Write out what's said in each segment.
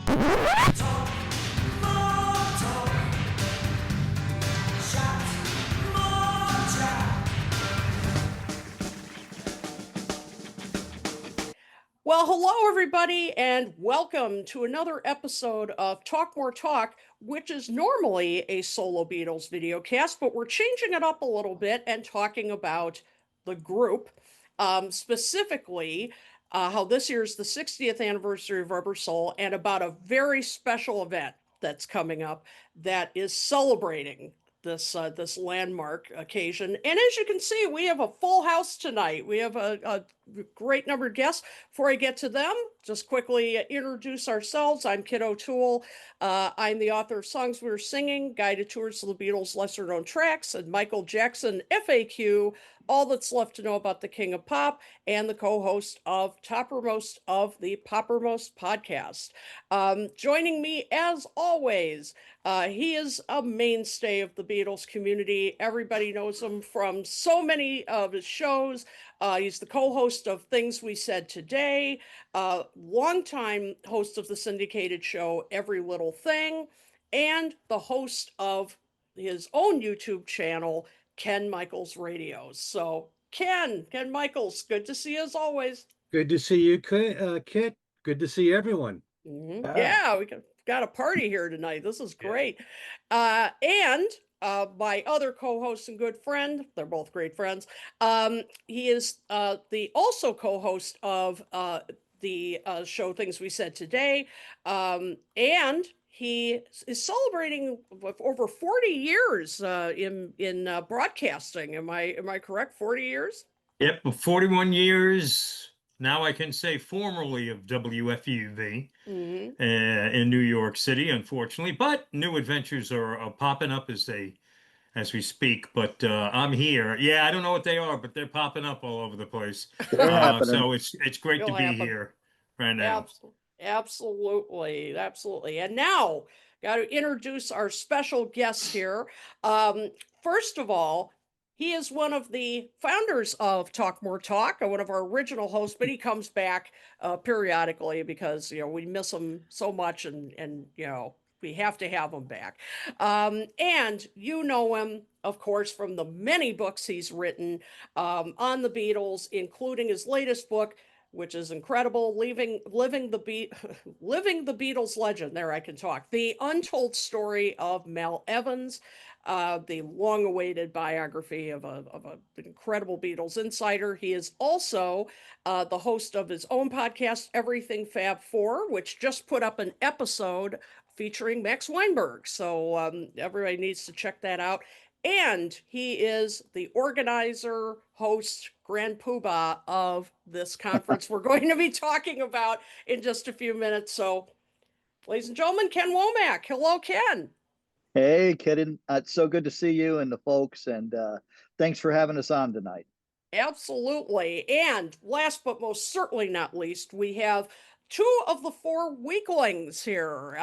Talk more talk. Chat more chat. Well, hello, everybody, and welcome to another episode of Talk More Talk, which is normally a solo Beatles video cast, but we're changing it up a little bit and talking about the group, specifically how this year is the 60th anniversary of Rubber Soul, and about a very special event that's coming up that is celebrating this landmark occasion. And as you can see, we have a full house tonight. We have a great number of guests. Before I get to them, just quickly introduce ourselves. I'm Kit O'Toole. I'm the author of Songs We Were Singing, Guided Tours to the Beatles' Lesser Known Tracks, and Michael Jackson FAQ, All That's Left to Know About the King of Pop, and the co-host of Toppermost of the Poppermost podcast. Joining me, as always, he is a mainstay of the Beatles community. Everybody knows him from so many of his shows. He's the co-host of Things We Said Today, longtime host of the syndicated show Every Little Thing, and the host of his own YouTube channel, Ken Michaels Radios. So Ken Michaels, good to see you as always. Good to see you, Kit. Good to see everyone. Yeah, we got a party here tonight. This is great. And my other co-host and good friend, they're both great friends. He is the also co-host of the show Things We Said Today. And he is celebrating over 40 years in broadcasting. Am I correct? 40 years? Yep, 41 years. Now I can say formerly of WFUV in New York City, unfortunately, but new adventures are popping up as we speak. But I'm here. Yeah, I don't know what they are, but they're popping up all over the place. So it's great to be here right now. Absolutely. And now, got to introduce our special guest here. First of all, he is one of the founders of Talk More Talk, one of our original hosts, but he comes back periodically because, we miss him so much and we have to have him back. And you know him, of course, from the many books he's written on the Beatles, including his latest book, which is incredible, living the Beatles legend. There, I can talk. The Untold Story of Mel Evans, the long-awaited biography of an incredible Beatles insider. He is also the host of his own podcast, Everything Fab 4, which just put up an episode featuring Max Weinberg. So everybody needs to check that out. And he is the organizer, host, grand poobah of this conference we're going to be talking about in just a few minutes. So, ladies and gentlemen, Ken Womack. Hello, Ken. Hey, Kitten. It's so good to see you and the folks, and thanks for having us on tonight. Absolutely. And last but most certainly not least, we have two of the four Weeklings here.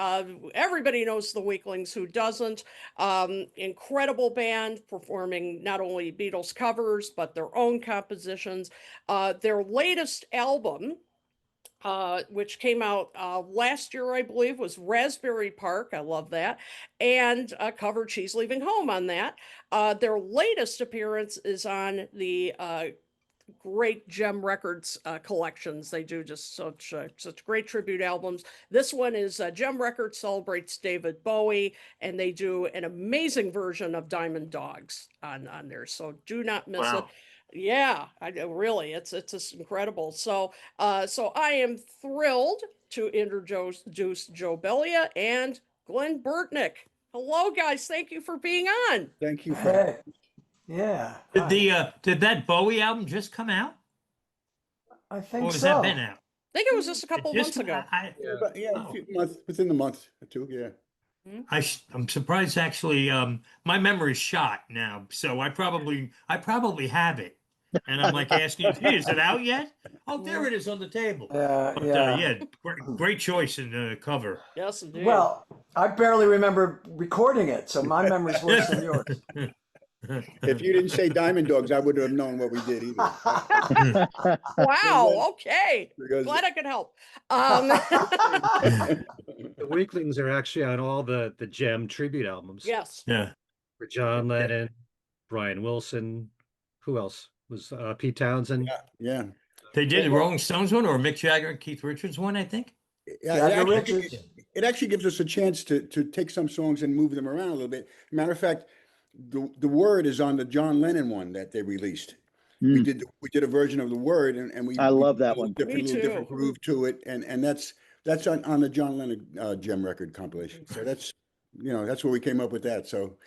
Everybody knows the Weeklings, who doesn't? Incredible band performing not only Beatles covers, but their own compositions. Their latest album, which came out last year, I believe, was Raspberry Park. I love that. And covered She's Leaving Home on that. Their latest appearance is on the great Gem Records collections. They do just such great tribute albums. This one is Gem Records celebrates David Bowie, and they do an amazing version of Diamond Dogs on there. So do not miss it. Yeah, really, it's just incredible. So I am thrilled to introduce Joe Bellia and Glen Burtnik. Hello, guys. Thank you for being on. Thank you. Yeah. Did that Bowie album just come out? I think Or has so. that been out? I think it was just a couple months ago. A few months, within the month or two. Yeah. I'm surprised actually. My memory's shot now, so I probably have it, and I'm like asking, "Hey, is it out yet?" Oh, there it is on the table. Yeah. Great choice in the cover. Yes, indeed. Well, I barely remember recording it, so my memory's worse than yours. If you didn't say Diamond Dogs, I wouldn't have known what we did either. Wow. Okay. Because- Glad I could help. Weeklings are actually on all the Gem tribute albums Yes. Yeah. for John Lennon, Brian Wilson. Who else was Pete Townsend? Yeah. They did the Well, Rolling Stones one or Mick Jagger and Keith Richards one, I think. Yeah, Jagger Richards. it actually gives us a chance to take some songs and move them around a little bit. Matter of fact, the word is on the John Lennon one that they released. Mm, We did a version of the word and we I love did a that little one. different, Me little different too. groove to it, and that's on the John Lennon Gem record compilation. So that's that's where we came up with that. So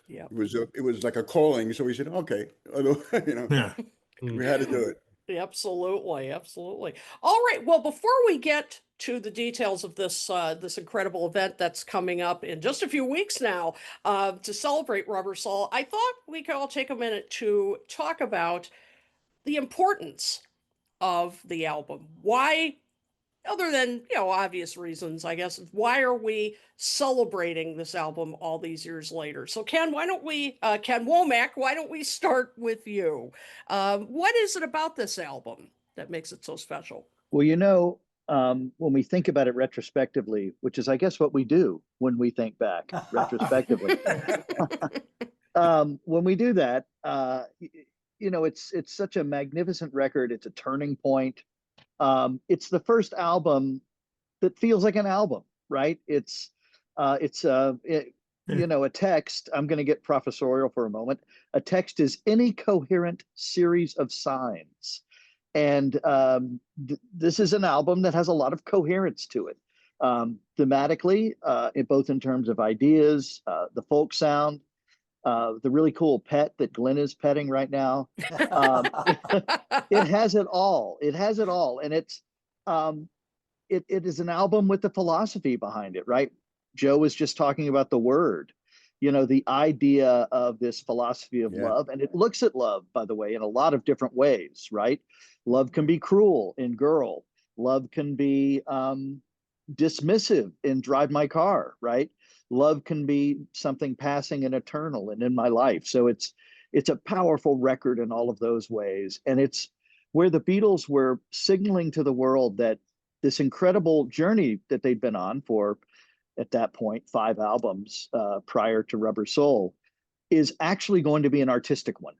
Yeah. it was like a calling. So we said, okay, Yeah. we had to do it. Absolutely, absolutely. All right. Well, before we get to the details of this incredible event that's coming up in just a few weeks now, to celebrate Rubber Soul, I thought we could all take a minute to talk about the importance of the album. Why, other than obvious reasons, I guess, why are we celebrating this album all these years later? So Ken, why don't we Ken Womack, why don't we start with you? What is it about this album that makes it so special? Well, when we think about it retrospectively, which is, I guess, what we do when we think back retrospectively, when we do that, it's such a magnificent record. It's a turning point. It's the first album that feels like an album, right? A text. I'm going to get professorial for a moment. A text is any coherent series of signs, and this is an album that has a lot of coherence to it, thematically, both in terms of ideas, the folk sound, the really cool pet that Glen is petting right now. It has it all. It has it all, and um, it is an album with the philosophy behind it, right? Joe was just talking about the word, the idea of this philosophy of love, and it looks at love, by the way, in a lot of different ways, right? Love can be cruel in Girl. Love can be dismissive in Drive My Car, right? Love can be something passing and eternal and in my life. So it's a powerful record in all of those ways, and it's where the Beatles were signaling to the world that this incredible journey that they'd been on for, at that point, 5 albums prior to Rubber Soul, is actually going to be an artistic one.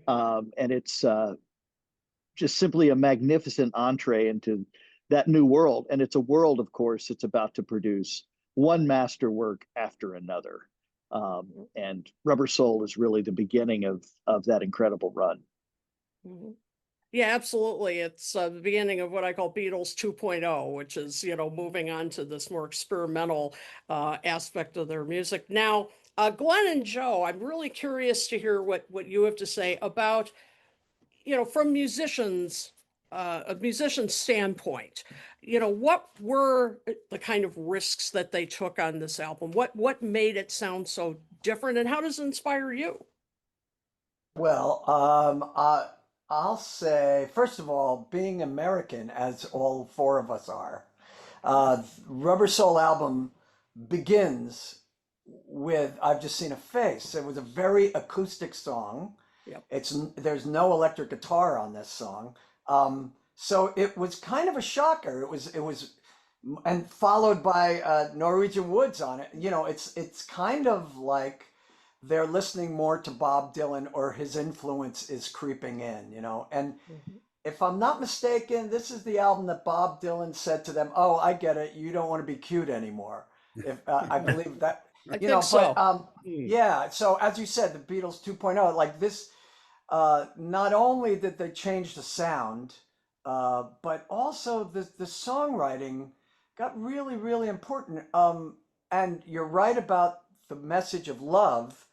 And it's just simply a magnificent entree into that new world. And it's a world, of course, it's about to produce one masterwork after another. And Rubber Soul is really the beginning of that incredible run. Mm-hmm. Yeah, absolutely. It's the beginning of what I call Beatles 2.0, which is, moving on to this more experimental aspect of their music. Now, Glenn and Joe, I'm really curious to hear what you have to say about, from a musician's standpoint, what were the kind of risks that they took on this album? What made it sound so different, and how does it inspire you? Well, I'll say, first of all, being American, as all 4 of us are, Rubber Soul album begins with "I've Just Seen a Face." It was a very acoustic song. Yep. There's no electric guitar on this song, so it was kind of a shocker. It was, and followed by Norwegian Woods on it. It's kind of like they're listening more to Bob Dylan, or his influence is creeping in, and if I'm not mistaken, this is the album that Bob Dylan said to them, "Oh, I get it. You don't want to be cute anymore." If I believe that, I think so. but yeah. So as you said, the Beatles 2.0, like this, not only did they change the sound, but also the songwriting got really, really important. And you're right about the message of love.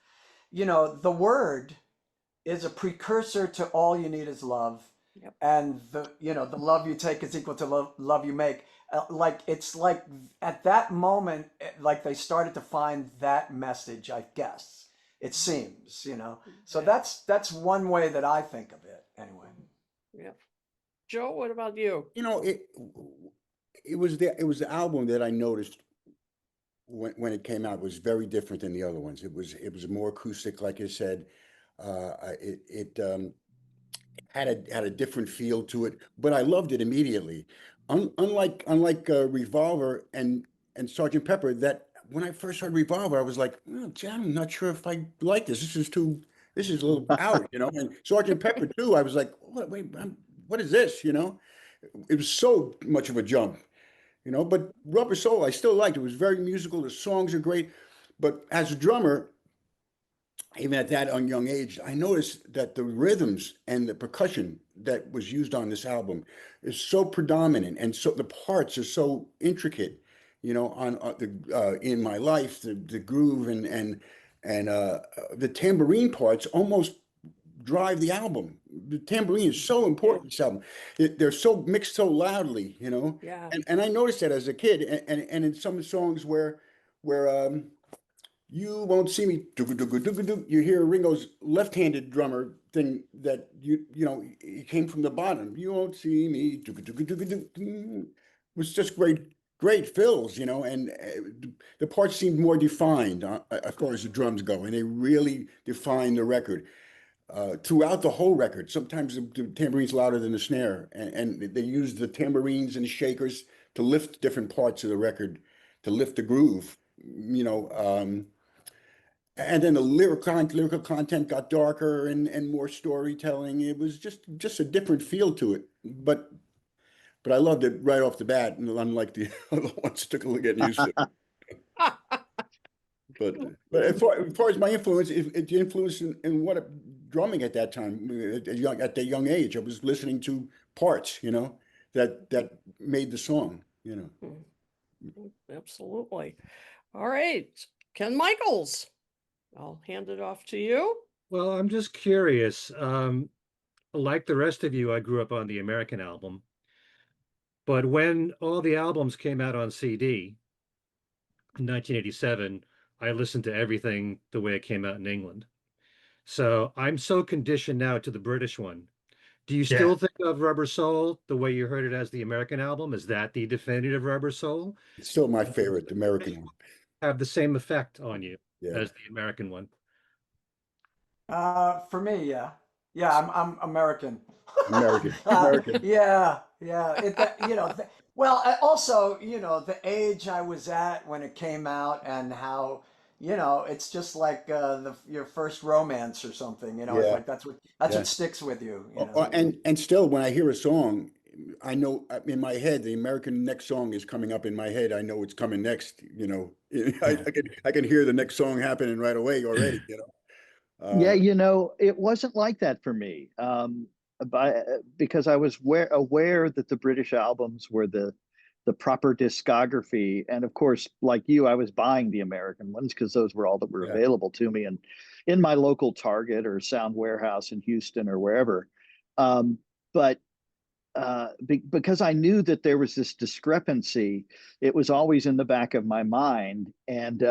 The word is a precursor to all you need is love. Yep. And the love you take is equal to love you make. It's like at that moment, like they started to find that message, I guess. It seems, So Yeah. that's one way that I think of it anyway. Yeah. Joe, what about you? It was the album that I noticed when it came out. It was very different than the other ones. It was more acoustic, like I said. It had a different feel to it, but I loved it immediately. Unlike Revolver and and Sergeant Pepper, that when I first heard Revolver, I was like, oh, gee, I'm not sure if I like this. This is a little out, you know. And Sergeant Pepper too, I was like, wait, what is this, you know? It was so much of a jump, you know. But Rubber Soul, I still liked. It was very musical. The songs are great. But as a drummer, even at that young age, I noticed that the rhythms and the percussion that was used on this album is so predominant, and so the parts are so intricate. You know, on the In My Life, the groove and the tambourine parts almost drive the album. The tambourine is so important in this album. They're so mixed so loudly, you know. Yeah. And I noticed that as a kid, and in some songs where you won't see me. You hear Ringo's left-handed drummer thing that you know he came from the bottom. You won't see me. It was just great fills, you know, and the parts seemed more defined as far as the drums go, and they really defined the record throughout the whole record. Sometimes the tamborine's louder than the snare, and they used the tambourines and shakers to lift different parts of the record, to lift the groove, you know. And then the lyrical content got darker and more storytelling. It was just a different feel to it. But I loved it right off the bat, and unlike the other ones, it took a little getting used to. But as far as my influence, the influence in what drumming at that time, at that young age, I was listening to parts, you know, that made the song, you know. Absolutely. All right, Ken Michaels, I'll hand it off to you. Well, I'm just curious. Like the rest of you, I grew up on the American album. But when all the albums came out on CD in 1987, I listened to everything the way it came out in England. So I'm so conditioned now to the British one. Do you still think of Rubber Soul the way you heard it as the American album? Is that the definitive Rubber Soul? It's still my favorite, the American one. Have the same effect on you Yeah. as the American one? For me, yeah, I'm American. American. Yeah. You know, well, also, you know, the age I was at when it came out, and how, you know, it's just like your first romance or something. You know, it's Yeah. like that's Yeah. what sticks with you. You know? And still, when I hear a song, I know in my head the American next song is coming up in my head. I know it's coming next. You know, I can hear the next song happening right away already. You know. Yeah, you know, it wasn't like that for me. Because I was aware that the British albums were the proper discography, and of course, like you, I was buying the American ones because those were all that were available to me, and in my local Target or Sound Warehouse in Houston or wherever. But because I knew that there was this discrepancy, it was always in the back of my mind. And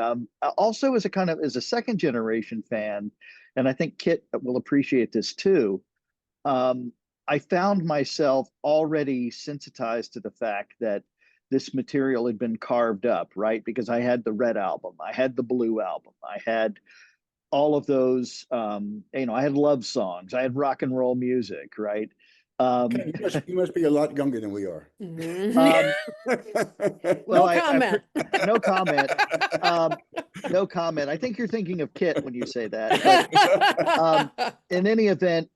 also, as a second generation fan, and I think Kit will appreciate this too. I found myself already sensitized to the fact that this material had been carved up, right? Because I had the Red album, I had the Blue album, I had all of those, you know, I had love songs, I had rock and roll music, right? Okay, you must be a lot younger than we are. Well, No comment. No comment. No comment. I think you're thinking of Kit when you say that. But in any event,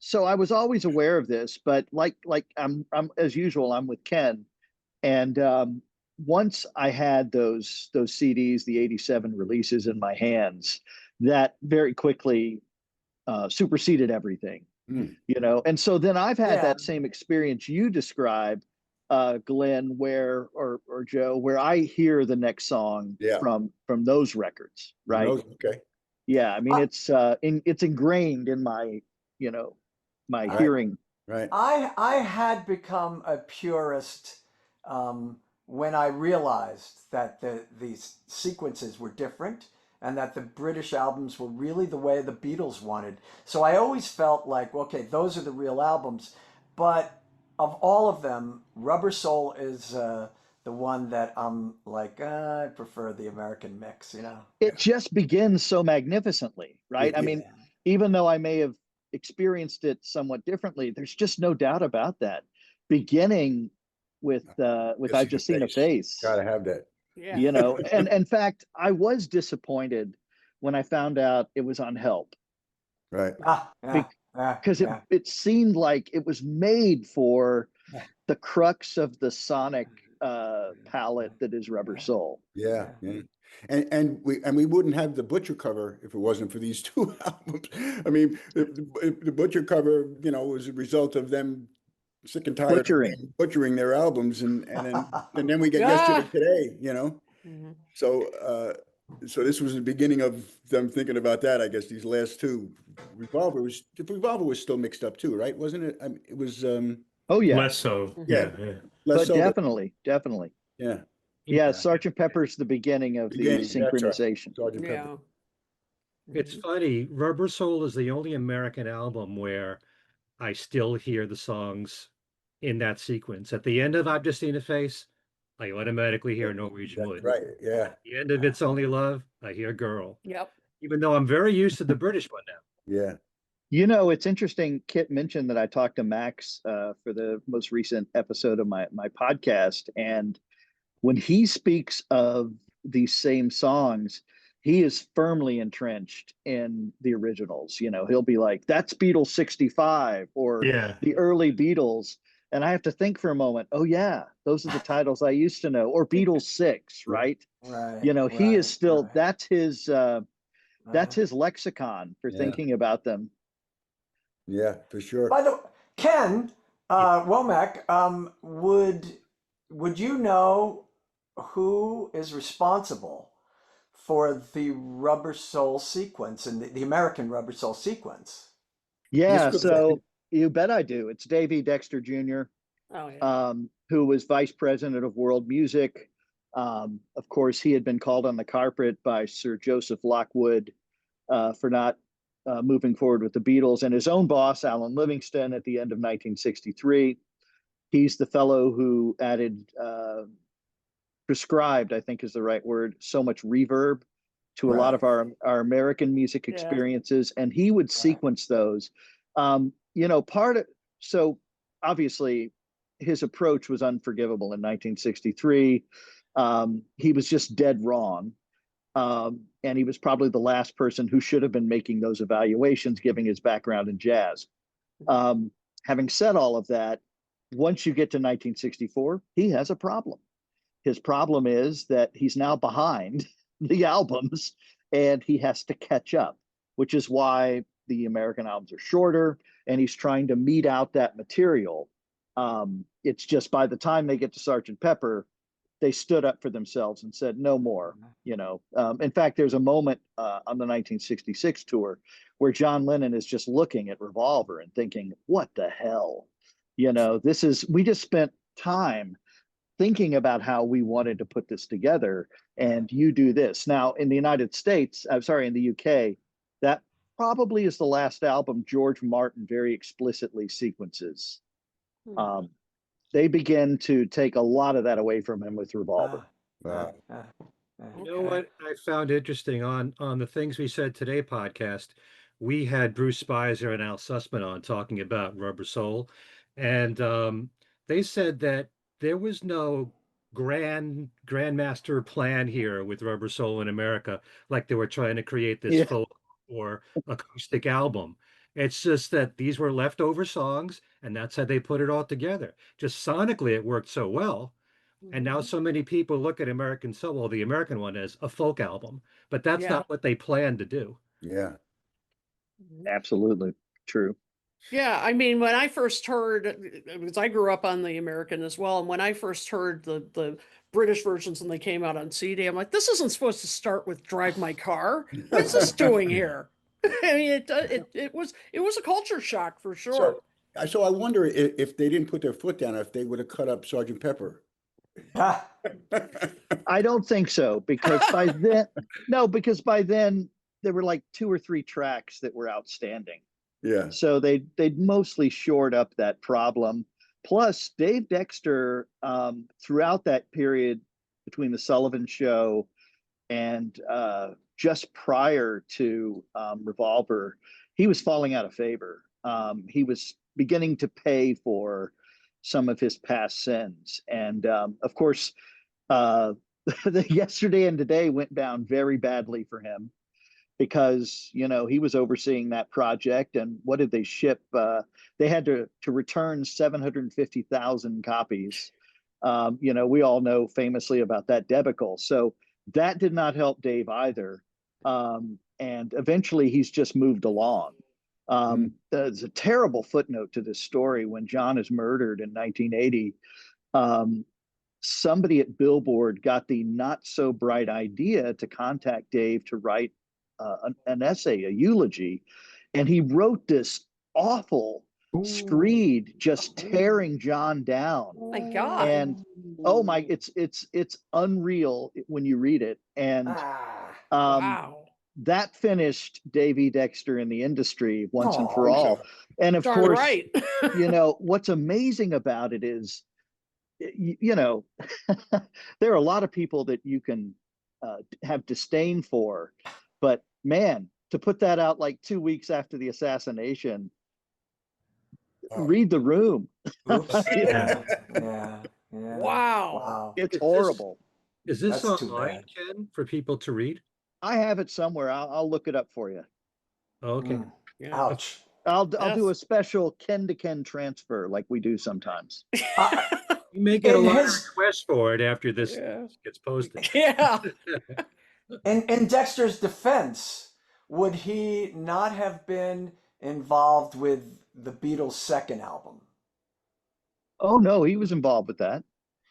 so I was always aware of this, but like I'm as usual, I'm with Ken, and once I had those CDs, the '87 releases in my hands, that very quickly superseded everything, you know. And so then I've had that same experience you described, Glenn, where or Joe, where I hear the next song from those records, right? Okay. Yeah, I mean it's ingrained in my, you know, my hearing. Right. I had become a purist when I realized that these sequences were different, and that the British albums were really the way the Beatles wanted. So I always felt like, okay, those are the real albums. But of all of them, Rubber Soul is the one that I'm like, I prefer the American mix, you know? It just begins so magnificently, right? I mean, even though I may have experienced it somewhat differently, there's just no doubt about that. Beginning with I've Just Seen a Face. Gotta have that. Yeah. You know, and in fact, I was disappointed when I found out it was on Help Right. because it seemed like it was made for the crux of the sonic palette that is Rubber Soul. Yeah. Yeah. And we wouldn't have the Butcher cover if it wasn't for these two albums. I mean, the Butcher cover, you know, was a result of them sick and tired Butchering. of butchering their albums, and then we get Yesterday Today, you know. Mhm. So this was the beginning of them thinking about that. I guess these last two, Revolver was still mixed up too, right? Wasn't it? I mean, it was Oh yeah, Less so. yeah, Yeah. less but so, definitely. yeah, Yeah, Sergeant Pepper's the beginning of the beginning. That's right. synchronization. Sergeant Pepper. Yeah. It's Mhm. funny, Rubber Soul is the only American album where I still hear the songs in that sequence. At the end of I've Just Seen a Face, I automatically hear Norwegian That's Wood. right. Yeah, At the end of It's Only Love, I hear Girl. Yep. Even though I'm very used to the British one now. yeah. You know, it's interesting. Kit mentioned that I talked to Max for the most recent episode of my podcast, and when he speaks of these same songs, he is firmly entrenched in the originals. You know, he'll be like, "That's Beatles '65" or Yeah. the early Beatles, and I have to think for a moment. Oh yeah, those are the titles I used to know, or Beatles '6, right? Right. You know, he is still right. that's his lexicon for Yeah. thinking about them. Yeah, for sure. By the way, Ken Womack, would you know who is responsible for the Rubber Soul sequence and the American Rubber Soul sequence? Yeah, This was- so you bet I do. It's Davy Dexter Jr., Oh yeah. who was vice president of world music. Of course, he had been called on the carpet by Sir Joseph Lockwood for not moving forward with the Beatles, and his own boss, Alan Livingston, at the end of 1963. He's the fellow who added, prescribed, I think is the right word, so much reverb to a lot of our American music Yeah. experiences, and he would sequence those. You know, so obviously his approach was unforgivable in 1963. He was just dead wrong. And he was probably the last person who should have been making those evaluations, given his background in jazz. Having said all of that, once you get to 1964, he has a problem. His problem is that he's now behind the albums and he has to catch up, which is why the American albums are shorter and he's trying to meet out that material. It's just by the time they get to Sergeant Pepper, they stood up for themselves and said no more. You know, in fact, there's a moment on the 1966 tour where John Lennon is just looking at Revolver and thinking, what the hell? You know, we just spent time thinking about how we wanted to put this together, and you do this. Now, in the United States, I'm sorry, in the UK, that probably is the last album George Martin very explicitly sequences. Hmm. They begin to take a lot of that away from him with Revolver. Wow. You know what I found interesting on the Things We Said Today podcast, we had Bruce Spicer and Al Sussman on talking about Rubber Soul, and they said that there was no grandmaster plan here with Rubber Soul in America, like they were trying to create this Yeah. folk or acoustic album. It's just that these were leftover songs, and that's how they put it all together. Just sonically, it worked so well. And now so many people look at American Soul, well, the American one, as a folk album, but that's Yeah. not what they planned to do. Yeah. Absolutely true. Yeah, I mean, when I first heard, because I grew up on the American as well, and when I first heard the British versions when they came out on CD, I'm like, this isn't supposed to start with "Drive My Car." What's this doing here? I mean, it was a culture shock for sure. So I wonder if they didn't put their foot down, if they would have cut up Sergeant Pepper. I don't think so, because by then there were like 2 or 3 tracks that were outstanding. Yeah. So they'd mostly shored up that problem. Plus, Dave Dexter, throughout that period between the Sullivan Show and just prior to Revolver, he was falling out of favor. He was beginning to pay for some of his past sins, and of course, the yesterday and today went down very badly for him because he was overseeing that project, and what did they ship? They had to return 750,000 copies. We all know famously about that debacle. So that did not help Dave either. And eventually he's just moved along. There's a terrible footnote to this story. When John is murdered in 1980, somebody at Billboard got the not so bright idea to contact Dave to write an essay, a eulogy. And he wrote this awful screed just tearing John down. Oh my God. And it's unreal when you read it. And Wow. that finished Dave E. Dexter in the industry once and for Oh, all. And of Darn course, right. what's amazing about it is, there are a lot of people that you can have disdain for, but man, to put that out like 2 weeks after the assassination, read the room. Oops. Yeah. Yeah. Wow. Wow. It's horrible. Is this That's too online, bad. Ken, for people to read? I have it somewhere. I'll look it up for you. Okay. Mm. Yeah. Ouch. I'll do a Yes. special Ken to Ken transfer like we do sometimes. You may get a In lot of his- requests for it after this Yeah. gets posted. Yeah. In Dexter's defense, would he not have been involved with the Beatles' second album? Oh no, he was involved with that.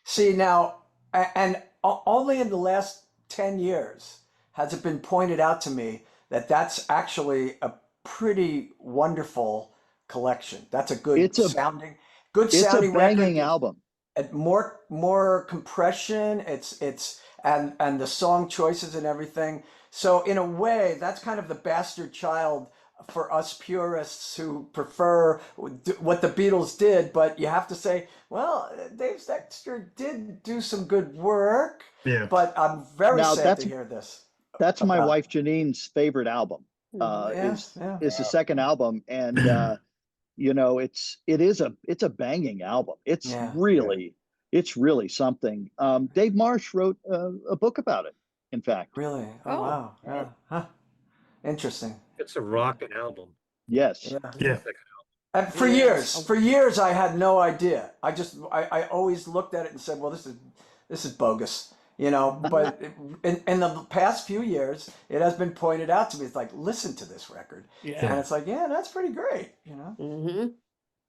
See now, and only in the last 10 years has it been pointed out to me that that's actually a pretty wonderful collection. That's a good It's a sounding banging record. album. More compression. And the song choices and everything. So in a way, that's kind of the bastard child for us purists who prefer what the Beatles did. But you have to say, well, Dave Dexter did do some good work. Yeah. But I'm very Now, sad to hear this. That's my about- wife Janine's favorite album. Yeah, Is yeah. the second album, and it's a banging album. It's Yeah. really something. Dave Marsh wrote a book about it, in fact. Really? Oh, Oh. wow. Yeah. Huh. Interesting. It's a rockin' album. Yes. Yeah. Yeah. And for Yes. years, I had no idea. I always looked at it and said, "Well, this is bogus," But in the past few years, it has been pointed out to me. It's like, listen to this record, Yeah. and it's like, yeah, that's pretty great, Mm-hmm.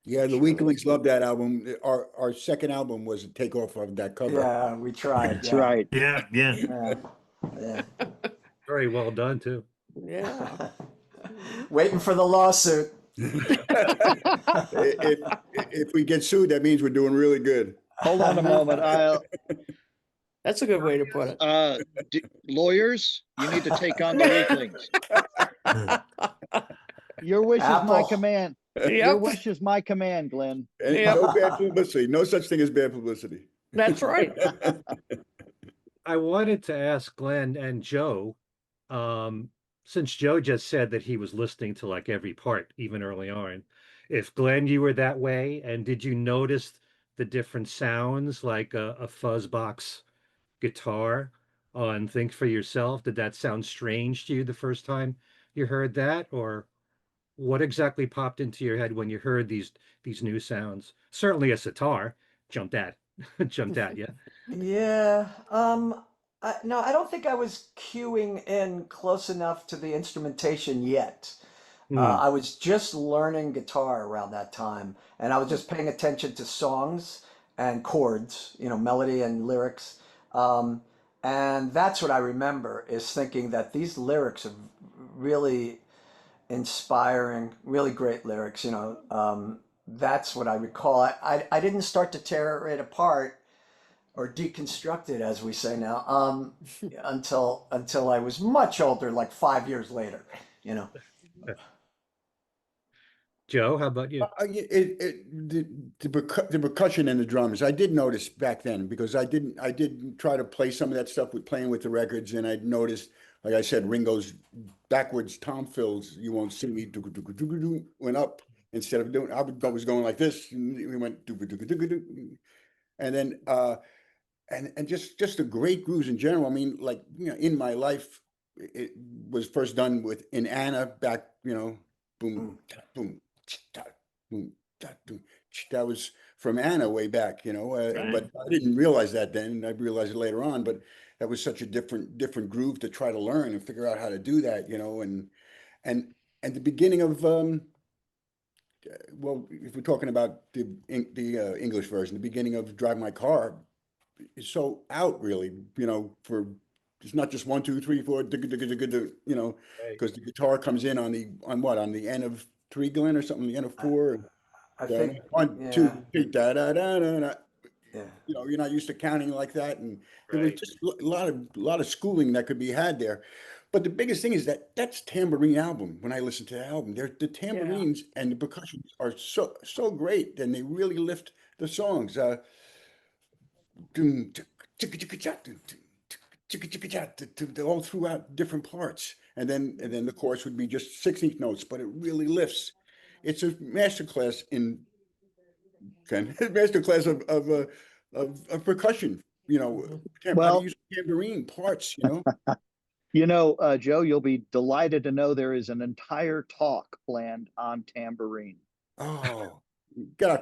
Yeah, the Weeklings loved that album. Our second album was a takeoff of that cover. Yeah, we tried. That's Yeah. right. Yeah. Yeah. Yeah. Yeah. Very well done, too. Yeah. Waiting for the lawsuit. If we get sued, that means we're doing really good. Hold on a moment. That's a good way to put it. Lawyers, you need to take on the Weeklings. Your wish is my Apple. command. Your Yep. wish is my command, Glenn. And Yeah. no bad publicity. No such thing as bad publicity. That's right. I wanted to ask Glenn and Joe, since Joe just said that he was listening to like every part, even early on, if Glenn, you were that way, and did you notice the different sounds like a fuzz box guitar on Think for Yourself? Did that sound strange to you the first time you heard that, or what exactly popped into your head when you heard these new sounds? Certainly a sitar jumped at you. Yeah. No, I don't think I was cueing in close enough to the instrumentation yet. I was just learning guitar around that time, and I was just paying attention to songs and chords, melody and lyrics. And that's what I remember, is thinking that these lyrics are really inspiring, really great lyrics. That's what I recall. I didn't start to tear it apart or deconstruct it, as we say now, until I was much older, like 5 years later. Joe, how about you? The percussion and the drums, I did notice back then, because I did try to play some of that stuff with playing with the records, and I noticed, like I said, Ringo's backwards tom fills, "You Won't See Me," went up instead of doing. I was going like this, and we went, and then and just the great grooves in general. I mean, like, In My Life, it was first done with in Anna back, boom, ta, boom, ta, boom, ta, boom. That was from Anna way back, Right. but I didn't realize that then. I realized it later on, but that was such a different groove to try to learn and figure out how to do that, and and the beginning of well, if we're talking about the English version, the beginning of Drive My Car is so out really, for it's not just one, two, three, four, digga, digga, digga, digga, Right. because the guitar comes in on the end of three, Glen, or something, the end of four. I Da, think, one, yeah, two, three, da da da da da. yeah. You're not used to counting like that, and there was Right. just a lot of schooling that could be had there. But the biggest thing is that's tambourine album. When I listen to the album, the tambourines and the percussions are so great, and they really lift the songs. Dum, tic, tic, tic, tic, dum, tic, tic, tic, tic, all throughout different parts, and then the chorus would be just 16th notes, but it really lifts. It's a masterclass in masterclass of percussion. How to Well, use tambourine parts. Joe, you'll be delighted to know there is an entire talk planned on tambourine. Oh, God,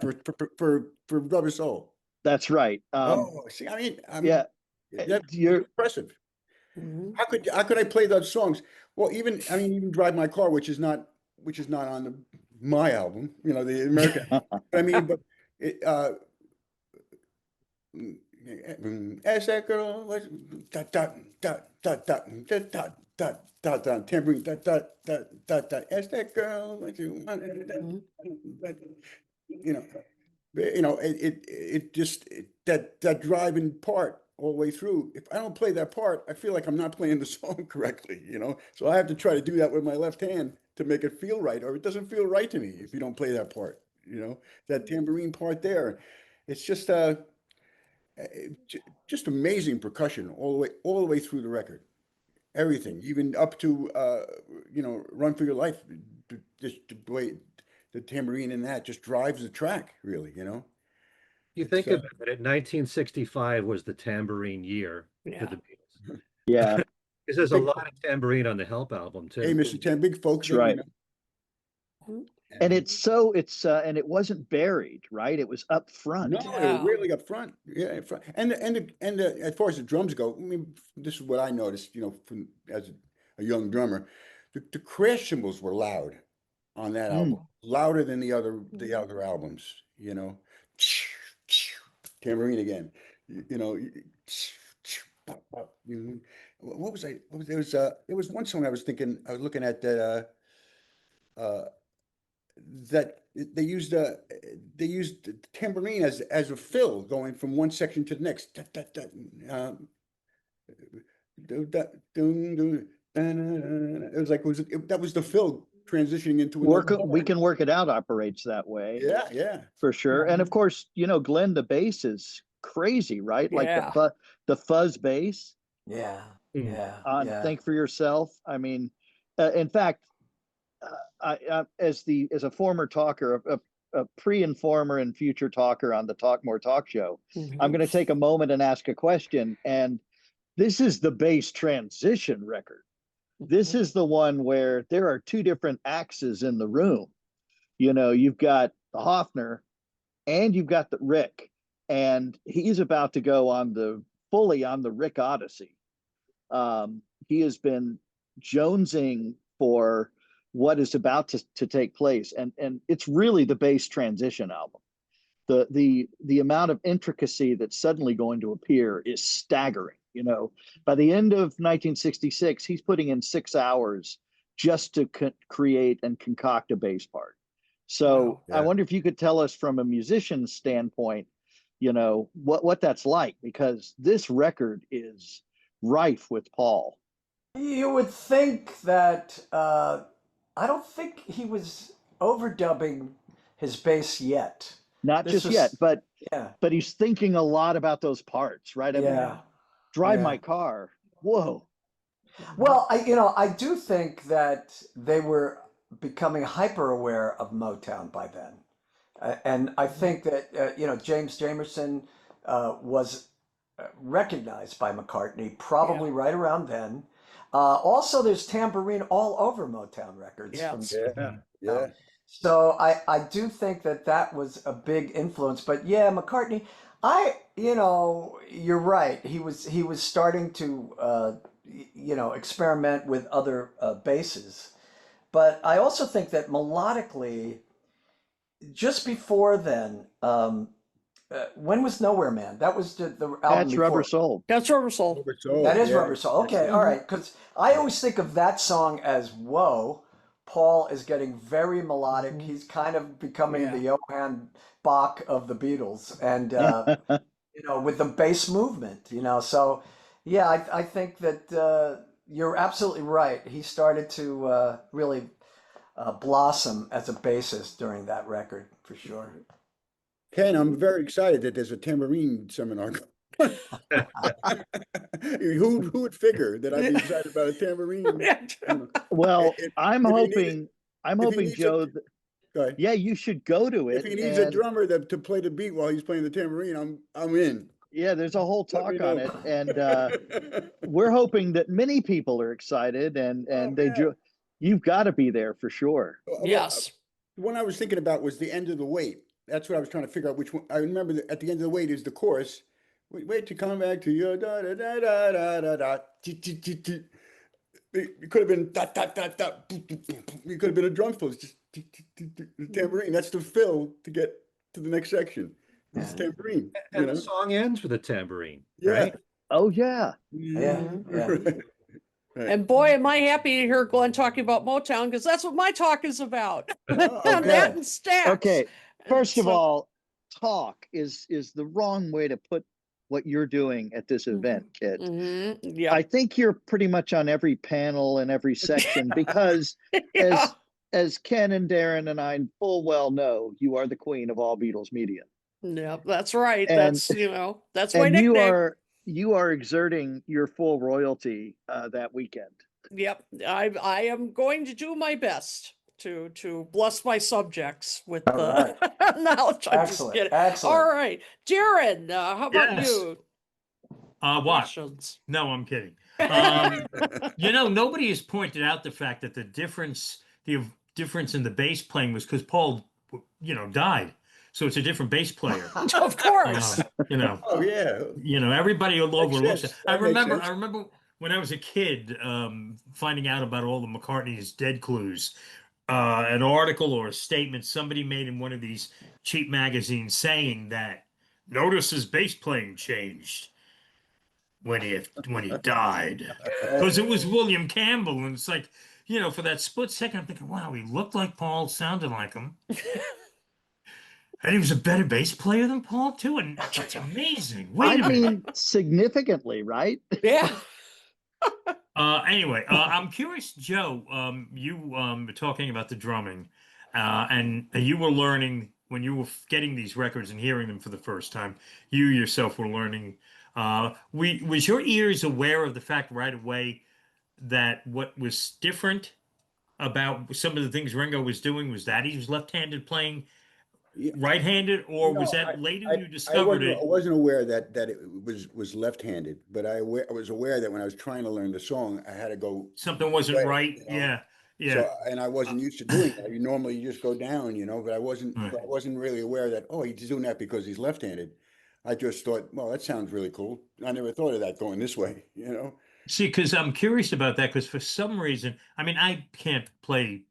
for Rubber Soul. That's right. Oh, see, I mean, Yeah, that's you're impressive. Mhm. How could I play those songs? Well, even Drive My Car, which is not on my album, the American. I mean, but it, as that girl was dot dot dot dot dot dot dot dot dot dot tambourine dot dot dot dot dot as that girl was you know it just that driving part all the way through. If I don't play that part, I feel like I'm not playing the song correctly, so I have to try to do that with my left hand to make it feel right, or it doesn't feel right to me if you don't play that part, that tambourine part there. It's just amazing percussion all the way through the record. Everything, even up to Run for Your Life. Just the way the tambourine in that just drives the track, really. You It's think about it, 1965 was the tambourine year for Yeah. the Beatles. yeah, Because there's a big, lot of tambourine on the Help album hey, too. Mr. Tan, big folk that's thing, right. Mhm. And and it wasn't buried, right? It was up front. No, they were Yeah. really up front. Yeah, up front. And as far as the drums go, I mean, this is what I noticed, from as a young drummer, the crash cymbals were loud on that album, Mm. louder than the other albums. Tambourine again, you know. What was I? What was there was one song I was thinking. I was looking at that they used the tambourine as a fill going from one section to the next. It was like that was the fill transitioning into another We part. can work it out operates that way Yeah, yeah. for sure. And of Mhm. course, Glenn, the bass is crazy, right? Like Yeah. the fuzz bass Yeah, Mm. yeah, on yeah. "Think for Yourself." I mean, in fact, as a former talker, a pre-informer and future talker on the Talk More Talk show, I'm Mhm. going to take a moment and ask a question. And this is the bass transition record. This is the one where there are two different axes in the room. You've got the Hofner and you've got the Rick, and he's about to go fully on the Rick Odyssey. He has been jonesing for what is about to take place, and it's really the bass transition album. The amount of intricacy that's suddenly going to appear is staggering. By the end of 1966, he's putting in 6 hours just to create and concoct a bass part. So Wow. I Yeah. wonder if you could tell us from a musician's standpoint, what that's like, because this record is rife with Paul. You would think that I don't think he was overdubbing his bass yet. Not This just yet, was, but yeah, he's thinking a lot about those parts, right? I mean, yeah, Drive yeah. My Car. Whoa. Well, I do think that they were becoming hyper aware of Motown by then. And I think that, James Jamerson was recognized by McCartney probably right around then. Also, there's tambourine all over Motown records from Yes. Yeah, yeah. so I do think that that was a big influence. But yeah, McCartney, you're right. He was starting to experiment with other basses. But I also think that melodically, just before then, when was Nowhere Man? That was the album That's before. Rubber Soul. That's Rubber Soul. Rubber Soul, That is yeah. Rubber Soul. Okay, all right. Because I always think of that song as whoa. Paul is getting very melodic. He's kind of becoming the Johann Bach of the Beatles, and with the bass movement. So yeah, I think that you're absolutely right. He started to really blossom as a bassist during that record for sure. Ken, I'm very excited that there's a tambourine seminar. Who would figure that I'd be excited about a tambourine? Well, I'm if he needs- hoping, if he needs Joe, Go ahead. yeah, you should go to If it. he needs a and drummer to play the beat while he's playing the tambourine, I'm in. yeah, there's a whole Let me talk on know. it, and we're hoping that many people are excited, and you've got to be there for sure. Well, Yes. the one I was thinking about was The End of the Wait. That's what I was trying to figure out which one. I remember that at the end of the wait is the chorus. Wait to come back to you. Da da da da da da da. It could have been dot dot dot dot. It could have been a drum fill. It's just the tambourine. That's the fill to get to the next section. It's tambourine. And the song ends with a tambourine, Yeah. right? Oh yeah. Yeah. Right. And boy, am I happy to hear Glenn talking about Motown, because that's what my talk is about. Oh, That okay. and stacks. Okay. First of So- all, talk is the wrong way to put what you're doing at this event, kid. Yeah. I think you're pretty much on every panel and every section because Yeah. as Ken and Darren and I full well know, you are the queen of all Beatles media. Yeah, that's right. And- That's my And nickname. you are exerting your full royalty that weekend. Yep. I am going to do my best to bless my subjects with the knowledge. I'm just Excellent. kidding. Excellent. All right. Darren, how about Yes. you? What? Questions? No, I'm kidding. Nobody has pointed out the fact that the difference in the bass playing was because Paul, died. So it's a different bass player. Of course. Oh yeah. Everybody all overlooks sense. it. I That makes remember sense. when I was a kid, finding out about all the McCartney's Dead Clues, an article or a statement somebody made in one of these cheap magazines saying that notice his bass playing changed when he died, because it was William Campbell, and it's like, for that split second, I'm thinking, wow, he looked like Paul, sounded like him. And he was a better bass player than Paul too, and it's amazing. Wait a minute. Significantly, right? Yeah. Anyway, I'm curious, Joe. You were talking about the drumming, and you were learning when you were getting these records and hearing them for the first time. You yourself were learning. Was your ears aware of the fact right away that what was different about some of the things Ringo was doing was that he was left-handed playing right-handed, or was that later you discovered it? I wasn't aware that it was left-handed, but I was aware that when I was trying to learn the song, I had to go Something wasn't right. Yeah. So, and I wasn't used to doing that. You normally just go down, but I wasn't really aware that, oh, he's doing that because he's left-handed. I just thought, well, that sounds really cool. I never thought of that going this way, See, because I'm curious about that, because for some reason, I can't play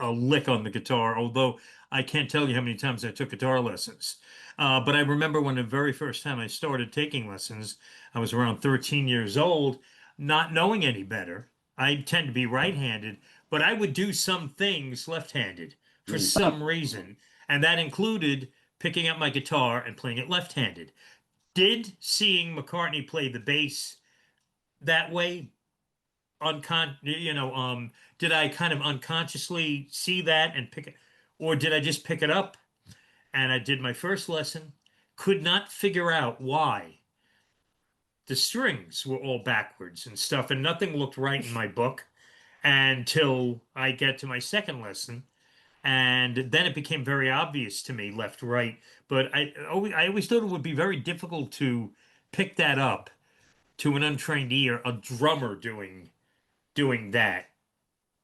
a lick on the guitar, although I can't tell you how many times I took guitar lessons. But I remember when the very first time I started taking lessons, I was around 13 years old, not knowing any better. I tend to be right-handed, but I would do some things left-handed for some reason. And that included picking up my guitar and playing it left-handed. Did seeing McCartney play the bass that way, did I kind of unconsciously see that and pick it, or did I just pick it up? And I did my first lesson, could not figure out why the strings were all backwards and stuff, and nothing looked right in my book until I get to my second lesson. And then it became very obvious to me, left, right. But I always thought it would be very difficult to pick that up to an untrained ear, a drummer doing that.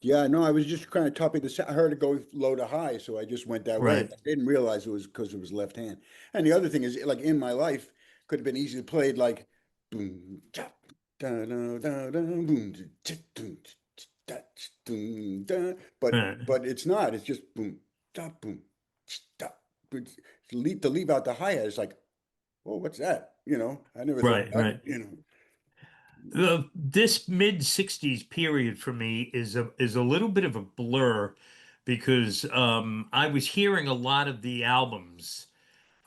Yeah, no, I was just kind of topping I heard it go low to high, so I just went that way. Right. I didn't realize it was because it was left hand. And the other thing is, like in my life, could have been easily played like boom, da, da, da, da, da, boom, da, dun, da, dun, da, but it's not. It's just boom, da, boom, da. To leave out the hi-hat, it's like, oh, what's that? I never thought Right, about right. it. This mid 60s period for me is a little bit of a blur because I was hearing a lot of the albums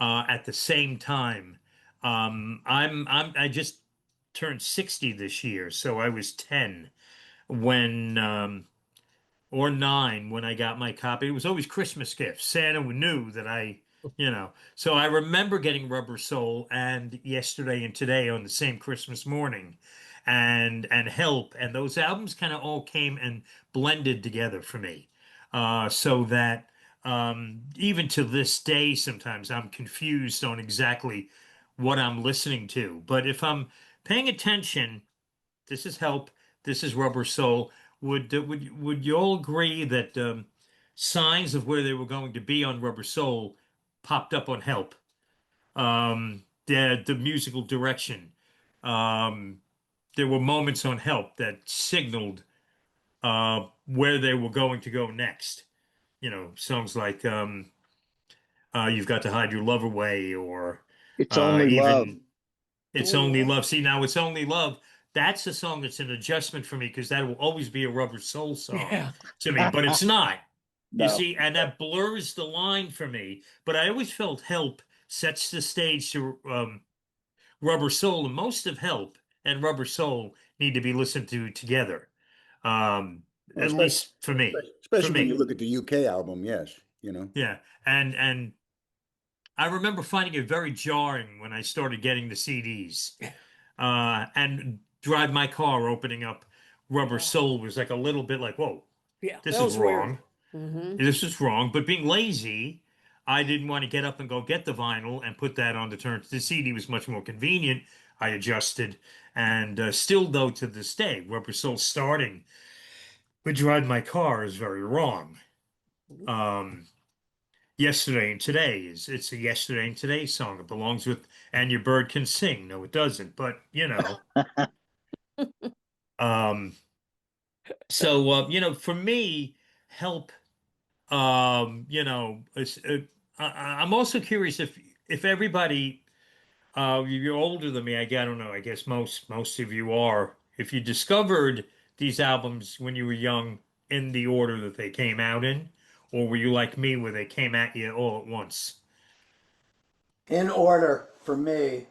at the same time. I just turned 60 this year, so I was 10 when or 9 when I got my copy. It was always Christmas gifts. Santa knew that So I remember getting Rubber Soul and Yesterday and Today on the same Christmas morning, and Help, and those albums kind of all came and blended together for me, so that even to this day, sometimes I'm confused on exactly what I'm listening to. But if I'm paying attention, this is Help, this is Rubber Soul. Would you all agree that signs of where they were going to be on Rubber Soul popped up on Help? The musical direction. Um, there were moments on Help that signaled where they were going to go next. Songs like "You've Got to Hide Your Love Away" or It's only love. even "It's Only Love." See, now "It's Only Love." That's a song that's an adjustment for me because that will always be a Rubber Soul song Yeah. to me, but it's not. You No. see, and that blurs the line for me. But I always felt Help sets the stage to Rubber Soul, and most of Help and Rubber Soul need to be listened to together. Um, Well, at least for me. For especially when you me. look at the UK album, yes. Yeah. And I remember finding it very jarring when I started getting the CDs. And Drive My Car opening up Rubber Soul was like a little bit like, whoa, Yeah, this that is was weird. wrong. Hmm. This is wrong. But being lazy, I didn't want to get up and go get the vinyl and put that on the turn. The CD was much more convenient. I adjusted. And still, though, to this day, Rubber Soul starting with Drive My Car is very wrong. Um, Yesterday and Today it's a Yesterday and Today song. It belongs with And Your Bird Can Sing. No, it doesn't. But, um, so, for me, Help. I'm also curious if everybody, you're older than me. I don't know. I guess most of you are. If you discovered these albums when you were young in the order that they came out in, or were you like me where they came at you all at once? In order for me,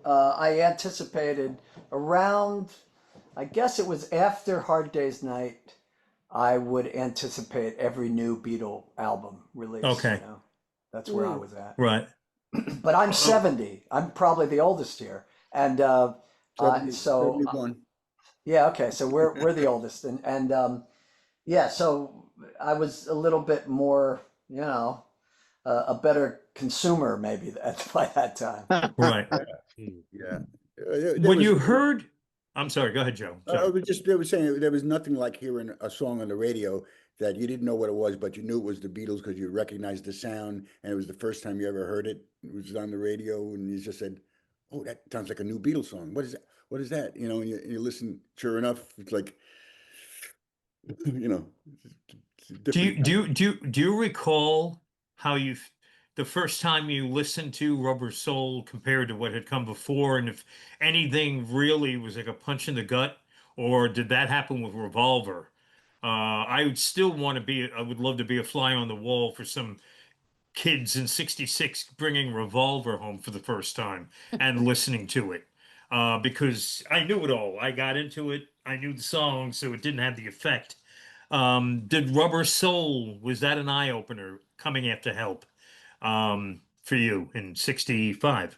I anticipated around, I guess it was after Hard Day's Night, I would anticipate every new Beatle album release. Okay, That's where I was at. right. But I'm 70. I'm probably the oldest here. And 71. yeah, okay. So we're the oldest. And yeah, so I was a little bit more, a better consumer maybe by that time. Right. Yeah. When you heard, I'm sorry, go ahead, Joe. Sorry. They were saying there was nothing like hearing a song on the radio that you didn't know what it was, but you knew it was the Beatles because you recognized the sound, and it was the first time you ever heard it. It was on the radio, and you just said, "Oh, that sounds like a new Beatles song. What is that? What is that?" And you listen. Sure enough, it's like, you know, it's a Do you different. do you- do you- do you recall how the first time you listened to Rubber Soul compared to what had come before, and if anything really was like a punch in the gut, or did that happen with Revolver? I would still want to be. I would love to be a fly on the wall for some kids in '66 bringing Revolver home for the first time and listening to it, because I knew it all. I got into it. I knew the song, so it didn't have the effect. Did Rubber Soul, was that an eye opener coming after Help, for you in '65?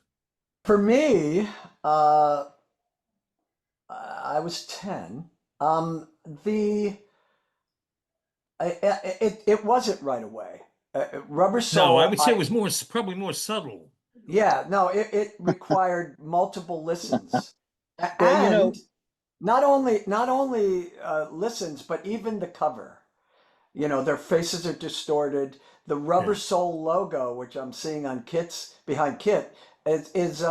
For me, uh, I was 10. The it wasn't right away. Rubber No, I Soul. would say it was probably more subtle. Yeah, no, it required multiple listens. Well, you know, And not only listens, but even the cover. You know, their faces are distorted. The Rubber Yeah. Soul logo, which I'm seeing on Kit's behind Kit, is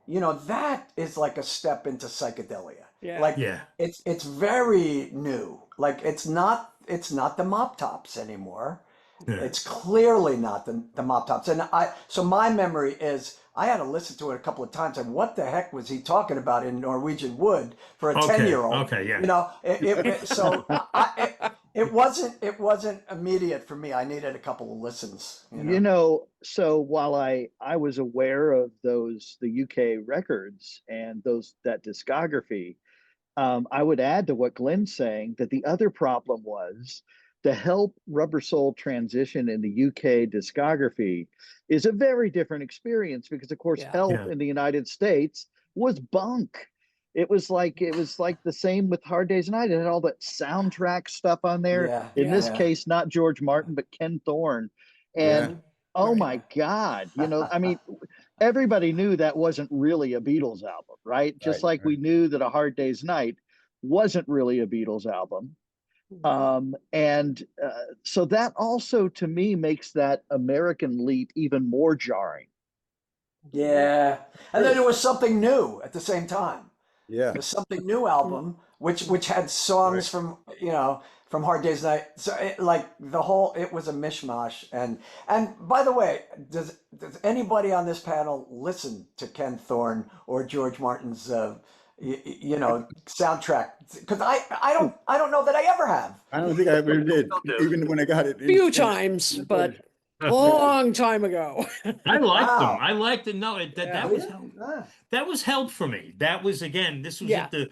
you know, that is like a step into psychedelia. Yeah. Like Yeah. it's very new. Like it's not the Mop Tops anymore. Yeah. It's clearly not the Mop Tops. And so my memory is I had to listen to it a couple of times. And what the heck was he talking about in Norwegian Wood for a Okay. 10-year-old? Okay. Yeah. You know, it wasn't immediate for me. I needed a couple of listens. you know, so while I was aware of the UK records and that discography, I would add to what Glenn's saying that the other problem was to help Rubber Soul transition in the UK discography is a very different experience because, of course, Yeah. Help Yeah. in the United States was bunk. It was like the same with Hard Day's Night. It had all that soundtrack stuff on there. Yeah, In this yeah. case, not George Martin, but Ken Thorne. Yeah. And oh my God, you know, I mean, everybody knew that wasn't really a Beatles album, right? Just Right, like we knew that A Hard Day's Night wasn't really a Beatles album. And so that also to me makes that American leap even more jarring. Yeah. And then there was something new at the same time. Yeah. The Something New album, which had songs from, you know, from Hard Day's Night. So like it was a mishmash. And by the way, does anybody on this panel listen to Ken Thorne or George Martin's you know, soundtrack? Because I don't know that I ever have. I don't think I ever did, even when I got it. Few times, but long time ago. I liked them. Wow. I liked it. No, that was Ah. that was help for me. That was again. This was Yeah. at the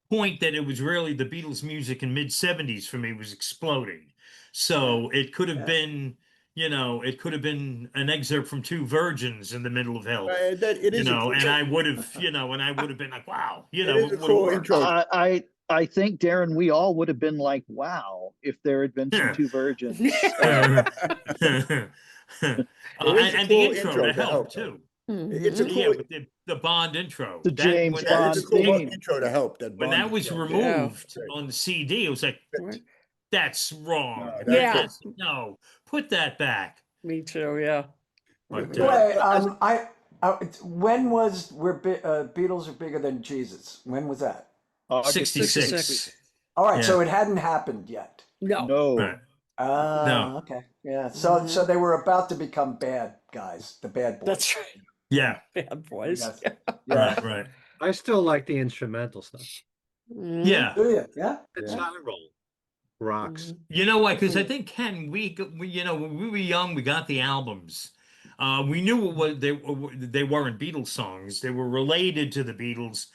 point that it was really the Beatles music in mid-70s for me was exploding. So it could have Yeah. been, you know, it could have been an excerpt from Two Virgins in the middle of Help. It You is know, a and cool, I would have, you know, and I would have been like, wow, you know, it is a it would have cool worked. intro. I think, Darren, we all would have been like, wow, if there had been some Yeah. Two Virgins. And is a the cool intro intro to to help Help, too. It's a Mhm. cool, Yeah, with the Bond intro. The James when yeah, it's a Bond cool theme. intro to Help. That when Bond that was intro. removed Yeah. on the CD, it was like, Right. that's wrong. No, Yeah. That's, no, put that back. Me too, yeah. But Wait, when was Beatles are bigger than Jesus? When was that? August 66. All right, Yeah. so it hadn't happened yet. No. No. Right. No. Okay, yeah. So they were about to become bad guys, the bad boys. That's right. Yeah. Bad boys. Yes. Right. Right. I still like the instrumental stuff. Mhm. Yeah. Do you? Yeah. It's Yeah. how I roll. Rocks. Mhm. You know why? Because I think Ken, you know, when we were young, we got the albums. We knew what they weren't Beatles songs. They were related to the Beatles,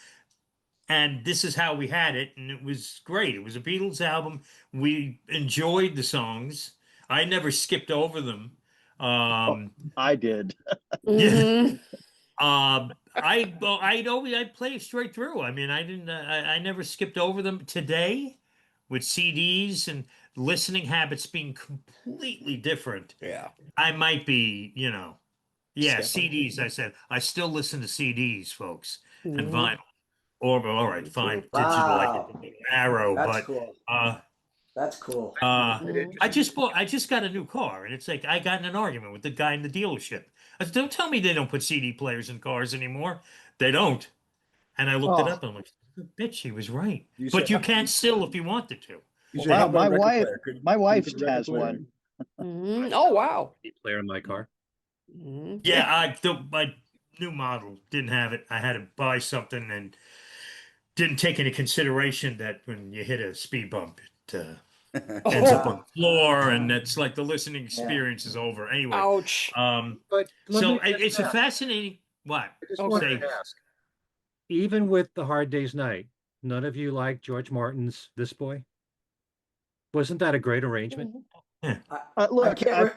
and this is how we had it, and it was great. It was a Beatles album. We enjoyed the songs. I never skipped over them. I did. Mhm. I'd play it straight through. I mean, I never skipped over them. Today, with CDs and listening habits being completely different, Yeah. I might be, you know, yeah, Skipping. CDs. I said I still listen to CDs, folks, and Mhm. vinyl. Or all right, fine, digital. Wow. I can Arrow, That's but cool. That's cool. Mhm. I just got a new car, and it's like I got in an argument with the guy in the dealership. I said, "Don't tell me they don't put CD players in cars anymore. They don't." And I looked it Oh. up, and I'm like, "Bitch, he was right." You But said- you can still if you wanted to. You said, Wow, how about my a record wife- player? my Can you wife put a record has player one. in? Mhm. Oh, wow. Player in my car. Mhm. Yeah, my new model didn't have it. I had to buy something and didn't take into consideration that when you hit a speed bump, it ends up on the floor, and it's like the listening experience is over. Anyway, Ouch. But let so me just it's a ask, fascinating. What? I just Okay. wanted to ask, even with the Hard Day's Night, none of you like George Martin's This Boy? Wasn't that a great arrangement? I Look, can't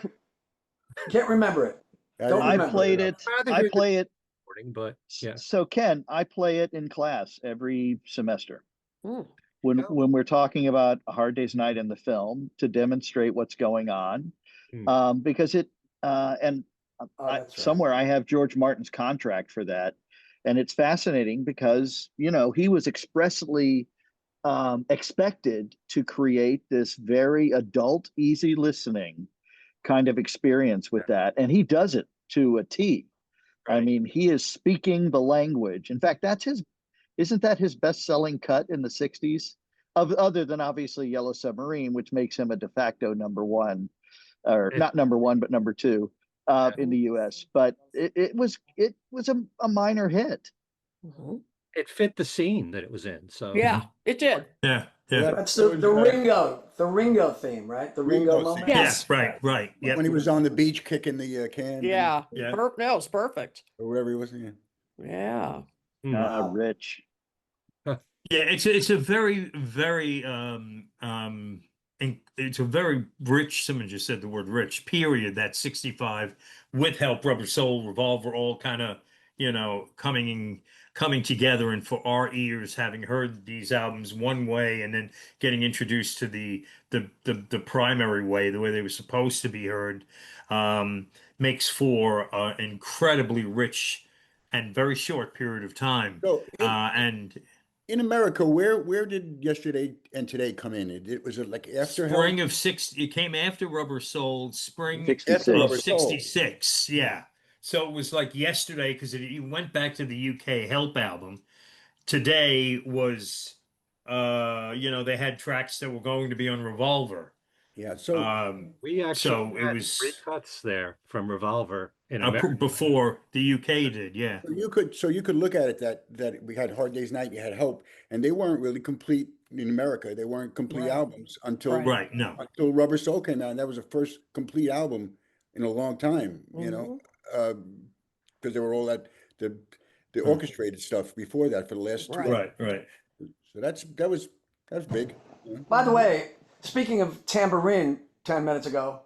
remember it. Don't I remember played it. it. Rather I hear the play it. recording, but yeah. So Ken, I play it in class every semester Mm. when we're talking about A Hard Day's Night in the film to demonstrate what's going on. Hmm. Because it and Oh, that's right. somewhere I have George Martin's contract for that. And it's fascinating because, you know, he was expressly expected to create this very adult, easy listening kind of experience with that. And he does it to a T. I Right. mean, he is speaking the language. In fact, isn't that his best-selling cut in the 60s? Other than obviously Yellow Submarine, which makes him a de facto number one, or It- not number one, but number two Yeah. in the US. But it was a minor hit. Mhm. It fit the scene that it was in. So Yeah, it did. Yeah, Well, yeah, That's that was, the Ringo theme, right? The Ringo Ringo theme. moment. Yeah. yeah. Yes. Right. Yeah. when he was on the beach kicking the can. Yeah. Yeah. No, it's perfect. Or whatever he was. Yeah. Yeah. Hmm. Rich. Yeah, it's a very it's a very rich. Someone just said the word rich. Period. That 65 with Help, Rubber Soul, Revolver, all kind of coming together, and for our ears, having heard these albums one way and then getting introduced to the primary way, the way they were supposed to be heard, makes for an incredibly rich and very short period of time. So And in America, where did Yesterday and Today come in? Was it like after Help? spring of it came after Rubber Soul, spring 66. After of Rubber Soul. 66. Yeah. So it was like yesterday because it went back to the UK Help album. Today was, they had tracks that were going to be on Revolver. Yeah. So we actually So it had was 3 cuts there from Revolver in America. before the UK did. Yeah. you could look at it that we had Hard Day's Night, you had Help, and they weren't really complete in America. They weren't complete Right. albums until Right. No. until Rubber Soul came out, and that was the first complete album in a long time. You know, because they were all the orchestrated stuff before that for the last 2 Right. Right. So that was big. You know? By the way, speaking of tambourine, 10 minutes ago,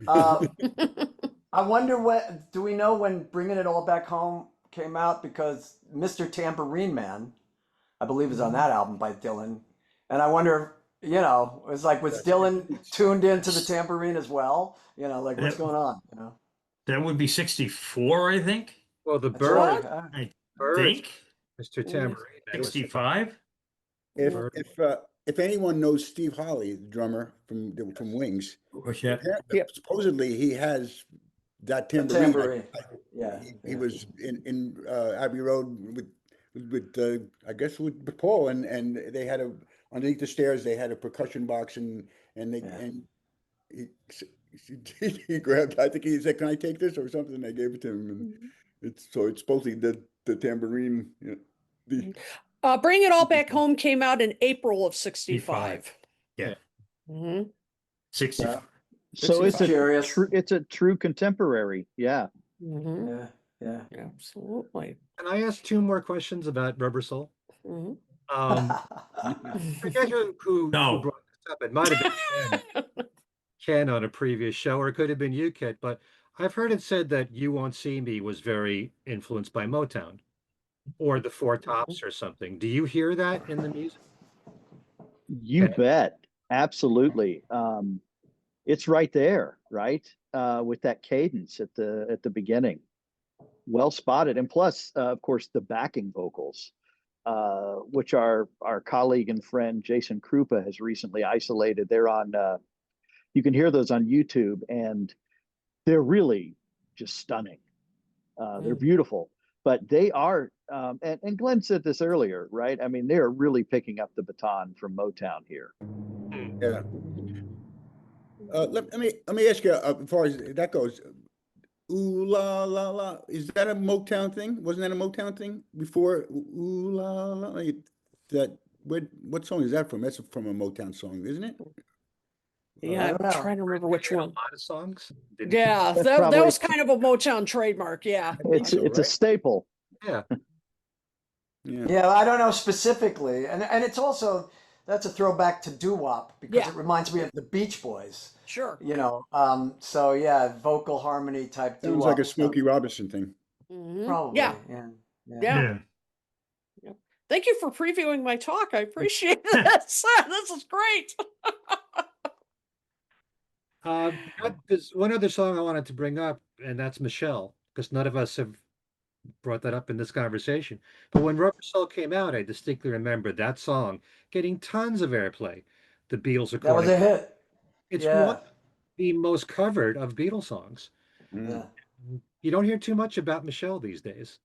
uh, I wonder do we know when Bringing It All Back Home came out? Because Mr. Tambourine Man, I believe, is on that album by Dylan. And I wonder, it was like, was Dylan tuned into the tambourine as well? Like, what's going on? That would be 64, I think. Well, the That's Bird, right. I Bird, think Mr. Tambourine Man was 65. If anyone knows Steve Holly, the drummer from Wings, Yeah. supposedly he has that The tambourine. tambourine. Yeah. He was in Abbey Road with I guess with Paul, and they had underneath the stairs they had a percussion box, and he grabbed, I think he said, "Can I take this?" or something. I gave it to him, and it's supposedly the tambourine. Bring It All Back Home came out in April of 65. Yeah. Mhm. 65. So it's Curious. it's a true contemporary. Yeah. Mhm. Yeah. Absolutely. Can I ask 2 more questions about Rubber Soul? Mhm. I forget who No. brought this up. It might have been Ken on a previous show, or it could have been you, Kit, but I've heard it said that You Won't See Me was very influenced by Motown or the Four Tops or something. Do you hear that in the music? You bet. Absolutely. It's right there, right? With that cadence at the beginning. Well spotted. And plus, of course, the backing vocals, which our colleague and friend Jason Krupa has recently isolated. They're on you can hear those on YouTube, and they're really just stunning. They're beautiful, but they are and Glenn said this earlier, right? I mean, they're really picking up the baton from Motown here. Yeah. Let me ask you, as far as that goes, Ooh La La La, is that a Motown thing? Wasn't that a Motown thing before? Ooh La La, what song is that from? That's from a Motown song, isn't it? Yeah, I don't I'm know. trying to remember which A one. lot of songs. Yeah, That's that probably- was kind of a Motown trademark. Yeah. It's so, a right? staple. Yeah. Yeah. Yeah, I don't know specifically. And it's also, that's a throwback to doo-wop because Yeah. it reminds me of the Beach Boys. Sure. So yeah, vocal harmony type Sounds doo-wop like a stuff. Smokey Robinson thing. Mhm. Probably. Yeah. Yeah. Yeah. Thank you for previewing my talk. I appreciate this. This is great. There's one other song I wanted to bring up, and that's Michelle, because none of us have brought that up in this conversation. But when Rubber Soul came out, I distinctly remember that song getting tons of airplay. The Beatles That was recording. a hit. It's one Yeah. of the most covered of Beatles songs. Mm. Yeah. You don't hear too much about Michelle these days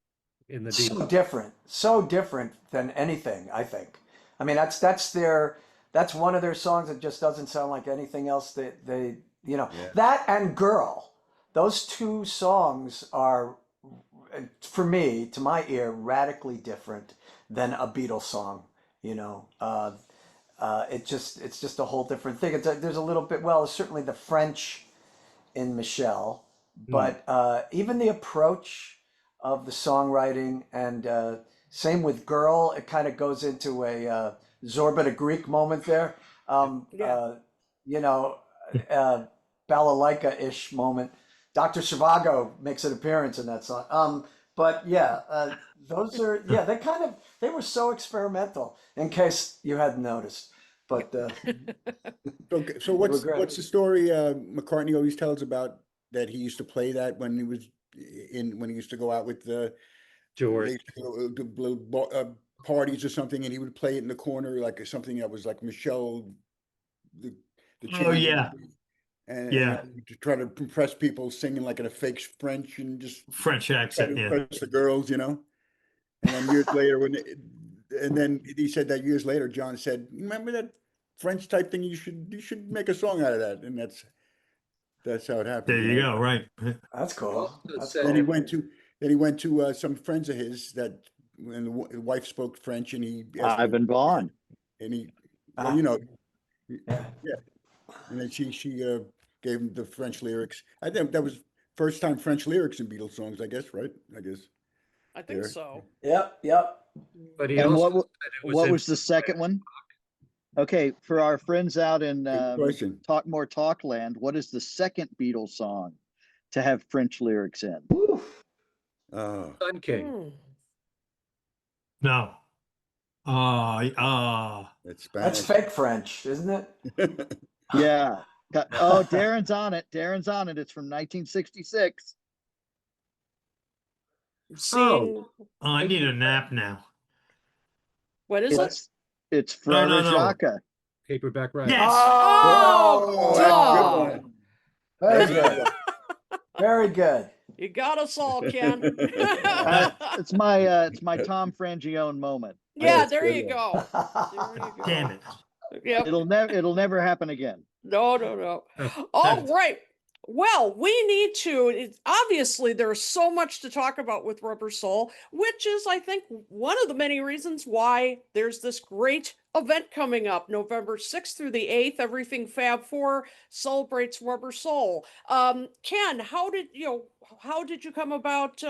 in the Beatles. So different than anything, I think. I mean, that's one of their songs that just doesn't sound like anything else they Yeah. that and Girl. Those two songs are, for me, to my ear, radically different than a Beatles song. It's just a whole different thing. There's a little bit, well, certainly the French in Michelle, but even the approach of the songwriting and same with Girl, it kind of goes into a Zorba the Greek moment there. Yeah. You know, balalaika-ish moment. Dr. Zhivago makes an appearance in that song. But yeah, those are, yeah, they were so experimental, in case you hadn't noticed. But Okay, so were what's great. the story McCartney always tells about that he used to play that when he was when he used to go out with they George. used to go to little parties or something, and he would play it in the corner like something that was like Michelle, the Oh change, yeah, and yeah. to try to impress people singing like in a fake French and just French try to accent. Yeah. impress the girls, And then years later, and then he said that years later, John said, "Remember that French type thing? You should make a song out of that." And that's how it happened, There you go. Right. That's He cool. also That's said Then cool. he went to some friends of his that when the wife spoke French, and he asked them, Ivan Vaughn. and he, well, Ah, yeah, yeah. and then she gave him the French lyrics. I think that was first time French lyrics in Beatles songs, I guess, right? I guess I think there. so. Yep. but he And also what said it was was the second one? Okay, for our friends out in Good question. Talk More Talk Land, what is the second Beatles song to have French lyrics in? Oh, Sun King. Hmm. No. that's That's Spanish. fake French, isn't it? Yeah. Oh, Darren's on it. Darren's on it. It's from 1966. Seeing I need a nap now. what is it? It's No, Frere no, no. Jacques. Paperback Writer. Yes. Oh, that's a good duh. one. Very That's a good good. one. Very good. You got us all, Ken. It's my Tom Frangione moment. Yeah, That's there good you one. go. There you go. Damn it. Yep. It'll never happen again. No. All right. Well, we need to. Obviously, there's so much to talk about with Rubber Soul, which is, I think, one of the many reasons why there's this great event coming up November 6th through the 8th. Everything Fab 4 celebrates Rubber Soul. Ken, how did you come about,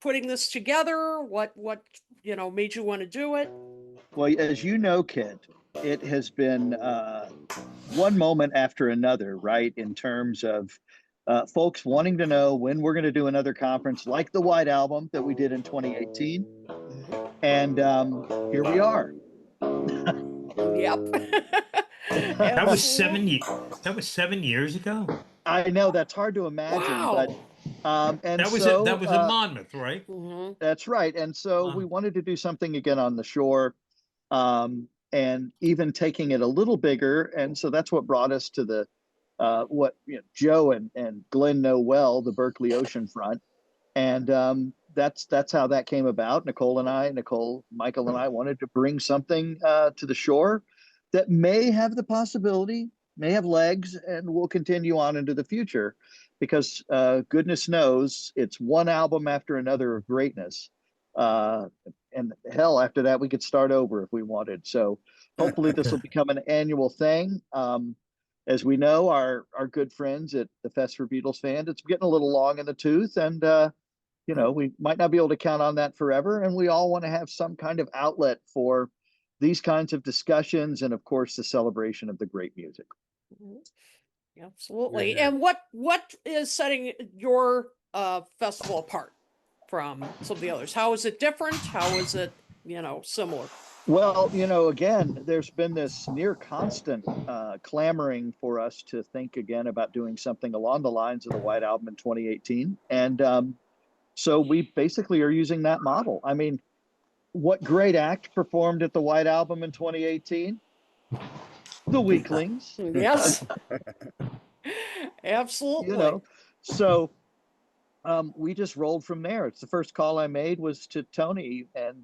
putting this together? What made you want to do it? Well, as you know, Kit, it has been one moment after another, right? In terms of folks wanting to know when we're going to do another conference like the White Album that we did in 2018. And here we are. Yep. That was Absolutely. that was 7 years ago. I know that's hard to imagine, Wow. but and That was so that was in Monmouth, right? Mhm. that's right. And so we wanted to do something again on the shore, and even taking it a little bigger. And so that's what brought us to the what Joe and Glen know well, the Berkeley Oceanfront, and that's how that came about. Michael and I wanted to bring something to the shore that may have the possibility, may have legs, and will continue on into the future, because goodness knows it's one album after another of greatness. And hell, after that, we could start over if we wanted. So hopefully this will become an annual thing. As we know, our good friends at the Fest for Beatles Fans, it's getting a little long in the tooth, and we might not be able to count on that forever. And we all want to have some kind of outlet for these kinds of discussions, and of course, the celebration of the great music. Mhm. Absolutely. Yeah. And what is setting your festival apart from some of the others? How is it different? How is it, similar? Well, again, there's been this near constant clamoring for us to think again about doing something along the lines of the White Album in 2018. And so we basically are using that model. I mean, what great act performed at the White Album in 2018? The Weeklings, Yes, you absolutely. know. So we just rolled from there. It's the first call I made was to Tony and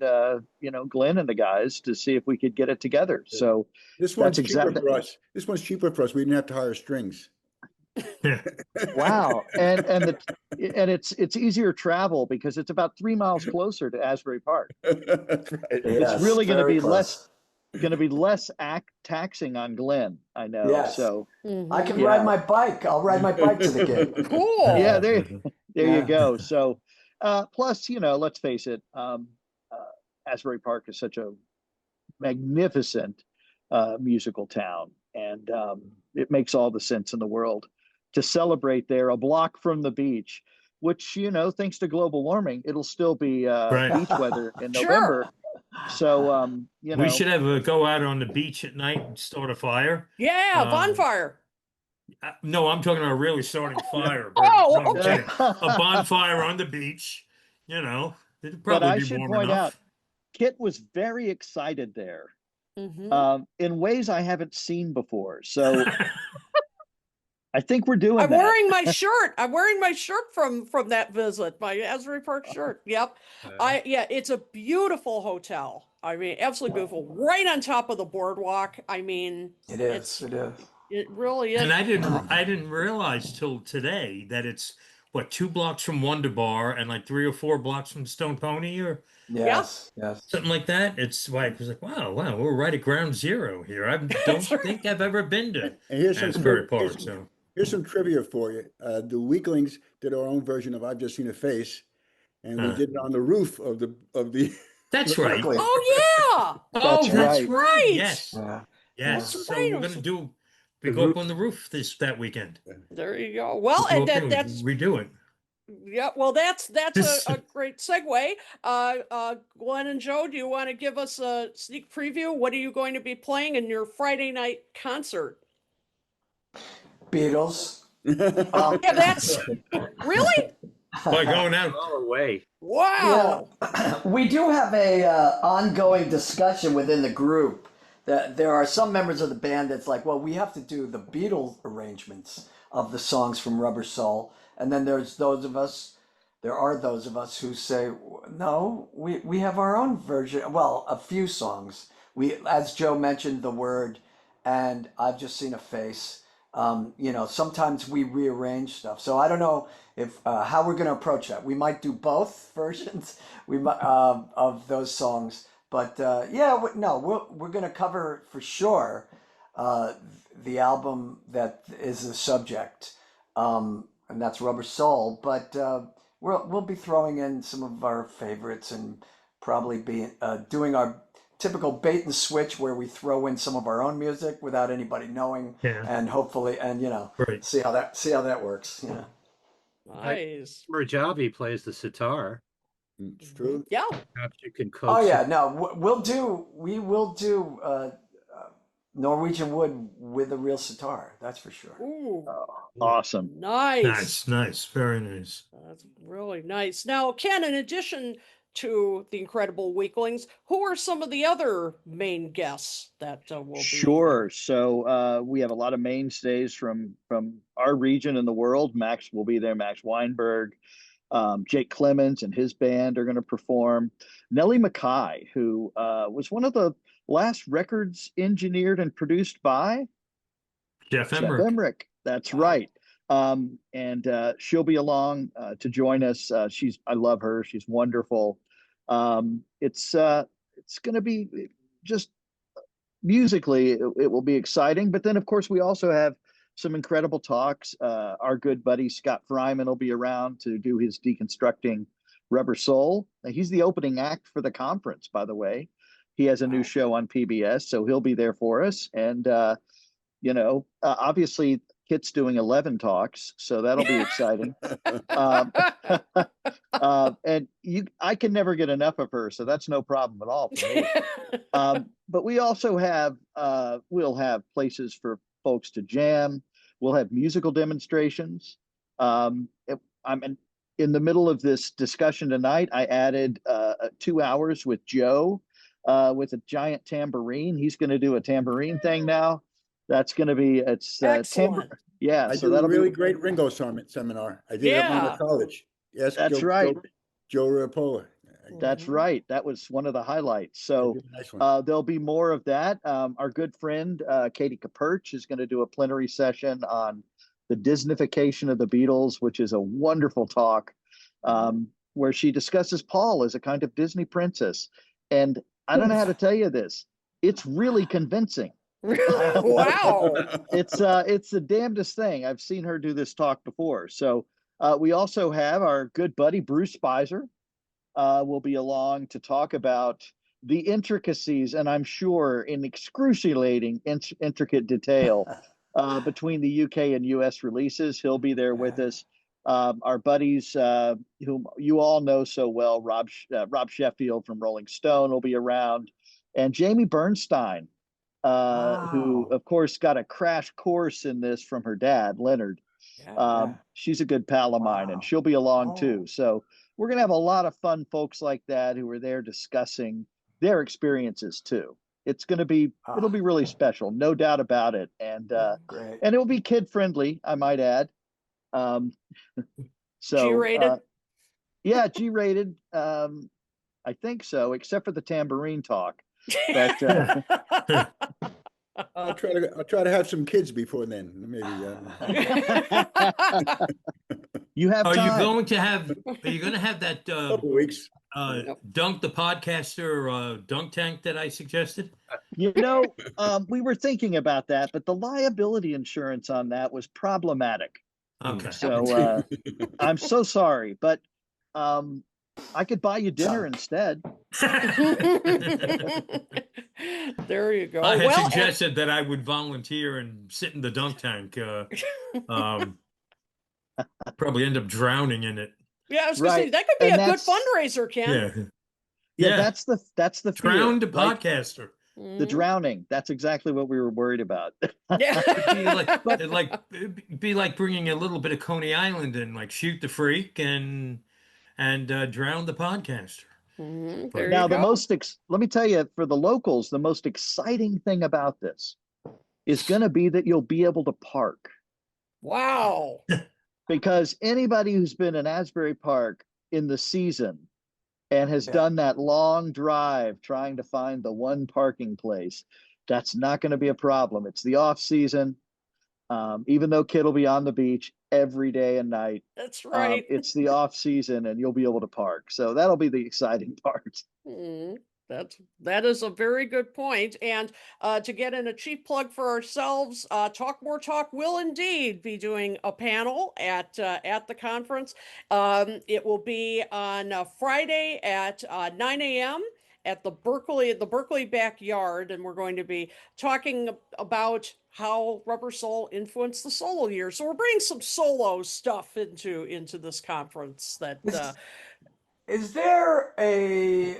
Glen and the guys to see if we could get it together. So This that's one's cheaper exactly. for us. This one's cheaper for us. We didn't have to hire strings. Yeah. Wow. And it's easier travel because it's about 3 miles closer to Asbury Park. That's right. It's really going to very be close. less taxing on Glenn, I know. Yes. So I can Yeah. ride my bike. I'll ride my bike to the gig. Cool. yeah, there Yeah. you go. So plus, let's face it, Asbury Park is such a magnificent musical town, and it makes all the sense in the world to celebrate there, a block from the beach, which, thanks to global warming, it'll still be Right. beach weather in Sure. November. So, We should have a go out on the beach at night and start a fire. Yeah, bonfire. No, I'm talking about really starting fire. Oh, No, I'm okay. kidding. A bonfire on the beach, it'd But probably I be should warm point out, enough. Kit was very excited there Mhm. in ways I haven't seen before. So I think we're doing I'm that. wearing my shirt. I'm wearing my shirt from that visit, my Asbury Park shirt. Yep. It's a beautiful hotel. I mean, absolutely beautiful. Right on top of the boardwalk. I mean, It is. It is. it really is. And I didn't realize till today that it's 2 blocks from Wonder Bar and like 3 or 4 blocks from Stone Pony or Yes. Yes. something like that. It's like, it was like, wow, we're right at ground zero here. I don't That's right. think I've ever been to And here's some Asbury tri- Park. So here's some trivia for you. The Weeklings did our own version of "I've Just Seen a Face," and we did it on the roof of the that's right. Exactly. Oh yeah. Oh, that's right. right. Right. Yes. Yeah. Yes. That's So right. we're gonna The go up roof. on the roof that weekend. There you go. Well, Go and up there and that's redo it. yeah. Well, that's a great segue. Glenn and Joe, do you want to give us a sneak preview? What are you going to be playing in your Friday night concert? Beatles. Yeah, that's really By going out. Far away. wow. We do have a ongoing discussion within the group that there are some members of the band that's like, well, we have to do the Beatles arrangements of the songs from Rubber Soul, and then there are those of us who say, no, we have our own version. Well, a few songs. We, as Joe mentioned, The Word, and I've Just Seen a Face. Sometimes we rearrange stuff. So I don't know if how we're going to approach that. We might do both versions. We might of those songs, but we're going to cover for sure the album that is the subject, and that's Rubber Soul. But we'll be throwing in some of our favorites and probably be doing our typical bait and switch where we throw in some of our own music without anybody knowing, and hopefully, Right. see how that works. Yeah. Nice. Rajavi plays the sitar. It's true. Yeah. Perhaps you can Oh coax yeah, it. no, we will do Norwegian Wood with a real sitar. That's for sure. Ooh, Awesome. nice. Nice. Very nice. That's really nice. Now, Ken, in addition to the incredible Weeklings, who are some of the other main guests that will be? Sure. So we have a lot of mainstays from our region in the world. Max will be there. Max Weinberg, Jake Clemens and his band are going to perform. Nellie Mackay, who was one of the last records engineered and produced by Jeff Jeff Emmerich. Emmerich. That's Wow. right. And she'll be along to join us. I love her. She's wonderful. It's going to be just musically, it will be exciting. But then, of course, we also have some incredible talks. Our good buddy Scott Fryman will be around to do his Deconstructing Rubber Soul. He's the opening act for the conference, by the way. He has a new show on PBS, so he'll be there for us. And obviously, Kit's doing 11 talks, so that'll be exciting. Um, and I can never get enough of her, so that's no problem at all for me. But we also have, we'll have places for folks to jam. We'll have musical demonstrations. I'm in the middle of this discussion tonight. I added 2 hours with Joe with a giant tambourine. He's going to do a tambourine thing now. That's going to be, Excellent. yeah. I So do a that'll really be great Ringo seminar. I did it at Yeah. Monmouth College. Yes, That's right. Joe Rapola. That's Mhm. right. That was one of the highlights. So Nice one. there'll be more of that. Our good friend Katie Caperch is going to do a plenary session on the Disneyfication of the Beatles, which is a wonderful talk where she discusses Paul as a kind of Disney princess. And I don't know how to tell you this. It's really convincing. Wow. It's the damnedest thing. I've seen her do this talk before. So we also have our good buddy Bruce Spicer will be along to talk about the intricacies, and I'm sure in excruciating intricate detail between the UK and US releases. He'll be there with us. Our buddies, whom you all know so well, Rob Sheffield from Rolling Stone will be around, and Jamie Bernstein, who, Wow. of course, got a crash course in this from her dad, Leonard. Yeah. She's a good pal of mine, and Wow. she'll be along Oh. too. So we're going to have a lot of fun folks like that who are there discussing their experiences too. It's going to be, it'll be really special, no doubt about it. And Great. it will be kid friendly, I might add. So G-rated? yeah, G-rated. I think so, except for the tambourine talk. But I'll try to have some kids before then. Maybe. you have Are time. you going to have that Couple weeks. Dunk the Podcaster dunk tank that I suggested? You know, we were thinking about that, but the liability insurance on that was problematic. Okay. So I'm so sorry, but I could buy you dinner instead. There you go. I had Well, suggested that I would volunteer and sit in the dunk tank. Probably end up drowning in it. yeah, I was gonna say Right. that could be And a good that's- fundraiser, Ken. Yeah, that's the fear, Drowned right? podcaster. The drowning. That's exactly what we were worried about. It'd be like bringing a little bit of Coney Island and like shoot the freak and drown the podcaster. There Now, you go. let me tell you, for the locals, the most exciting thing about this is going to be that you'll be able to park. Wow. Because anybody who's been in Asbury Park in the season and has done that long drive trying to find the one parking place, that's not going to be a problem. It's the off season. Even though Kid will be on the beach every day and night, That's right. it's the off season and you'll be able to park. So that'll be the exciting part. That is a very good point. And to get in a cheap plug for ourselves, Talk More Talk will indeed be doing a panel at the conference. It will be on Friday at 9 a.m. at the Berkeley backyard, and we're going to be talking about how Rubber Soul influenced the solo year. So we're bringing some solo stuff into this conference that. Is there a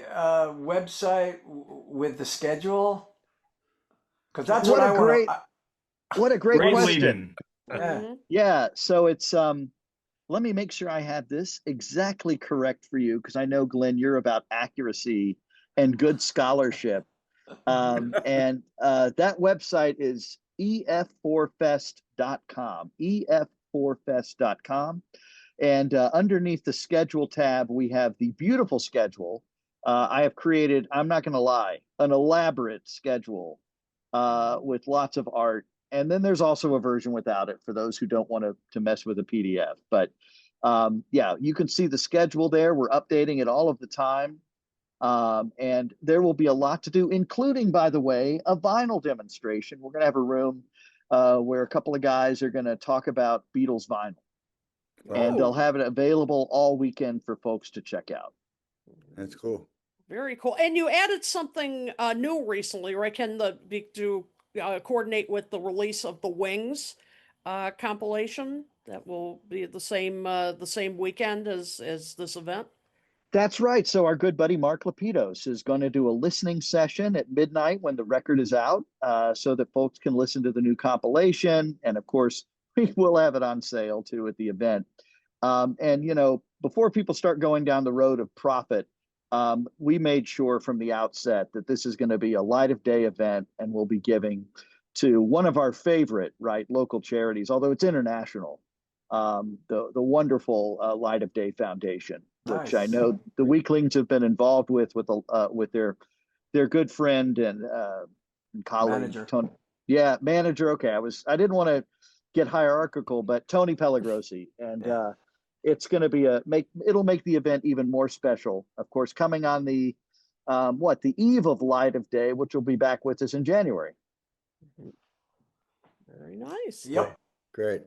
website with the schedule? Because that's what I want. What a great Great question. lead-in. Yeah. So it's let me make sure I have this exactly correct for you, because I know, Glenn, you're about accuracy and good scholarship. And that website is ef4fest.com, ef4fest.com. And underneath the schedule tab, we have the beautiful schedule. I have created, I'm not going to lie, an elaborate schedule with lots of art. And then there's also a version without it for those who don't want to mess with a PDF. But yeah, you can see the schedule there. We're updating it all of the time. And there will be a lot to do, including, by the way, a vinyl demonstration. We're going to have a room where a couple of guys are going to talk about Beatles vinyl. And they'll have it available all weekend for folks to check out. That's cool. Very cool. And you added something new recently, right? Can to coordinate with the release of the Wings compilation that will be the same weekend as this event? That's right. So our good buddy Mark Lapidos is going to do a listening session at midnight when the record is out, so that folks can listen to the new compilation. And of course, we will have it on sale too at the event. And before people start going down the road of profit, we made sure from the outset that this is going to be a light of day event, and we'll be giving to one of our favorite, right, local charities, although it's international, the wonderful Light of Day Foundation, which I Nice. know the Weeklings have been involved with their good friend and colleague Manager. Tony. Yeah, manager. Okay, I didn't want to get hierarchical, but Tony Pellegrosi, and Yeah. it's going to be it'll make the event even more special. Of course, coming on the eve of Light of Day, which will be back with us in January. Very nice. Yep. Great.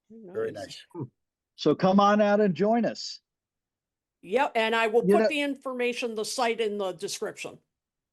Very Very nice. nice. So come on out and join us. Yep, and I will You put know- the information, the site in the description.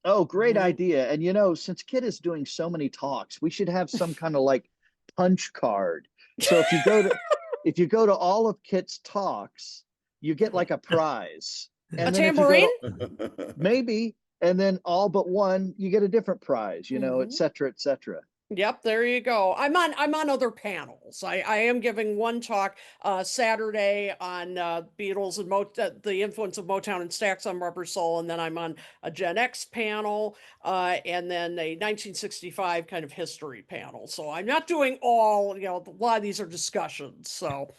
Oh, great Mhm. idea. And since Kit is doing so many talks, we should have some kind of like punch card. So if you go to all of Kit's talks, you get like a prize. A And then if you go tambourine? to, maybe, and then all but one, you get a different prize, Mhm. et cetera, et cetera. Yep, there you go. I'm on other panels. I am giving one talk Saturday on Beatles and the influence of Motown and Stax on Rubber Soul, and then I'm on a Gen X panel, and then a 1965 kind of history panel. So I'm not doing all. A lot of these are discussions. So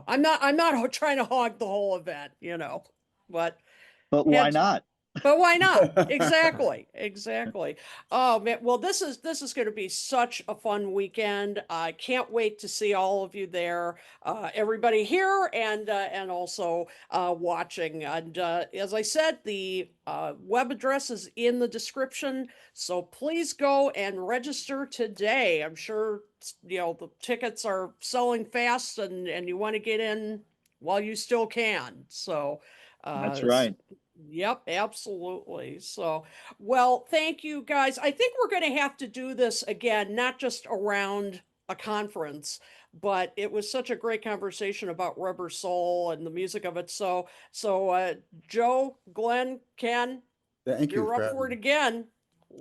I'm not trying to hog the whole event. But But why had not? But why not? Exactly. Exactly. Oh man, well this is going to be such a fun weekend. I can't wait to see all of you there. Everybody here and also watching. And as I said, the web address is in the description, so please go and register today. I'm sure the tickets are selling fast, and you want to get in while you still can. So That's right. Yep, absolutely. So, well, thank you guys. I think we're going to have to do this again, not just around a conference, but it was such a great conversation about Rubber Soul and the music of it. So, Joe, Glenn, Ken, Thank you you're for up for it having me. again.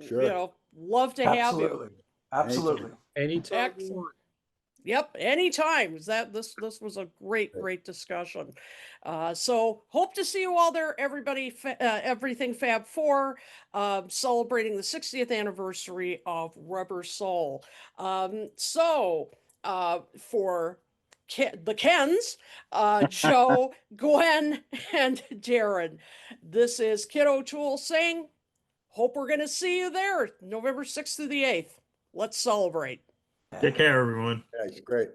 Sure. Love to have you. Absolutely. Absolutely. Anytime you Excellent. want. Yep, anytime. This was a great discussion. So hope to see you all there, everybody. Everything Fab 4, celebrating the 60th anniversary of Rubber Soul. For the Kens, Joe, Gwen, and Darren, this is Kid O'Toole saying, hope we're going to see you there November 6th through the 8th. Let's celebrate. Take care, everyone. That's great.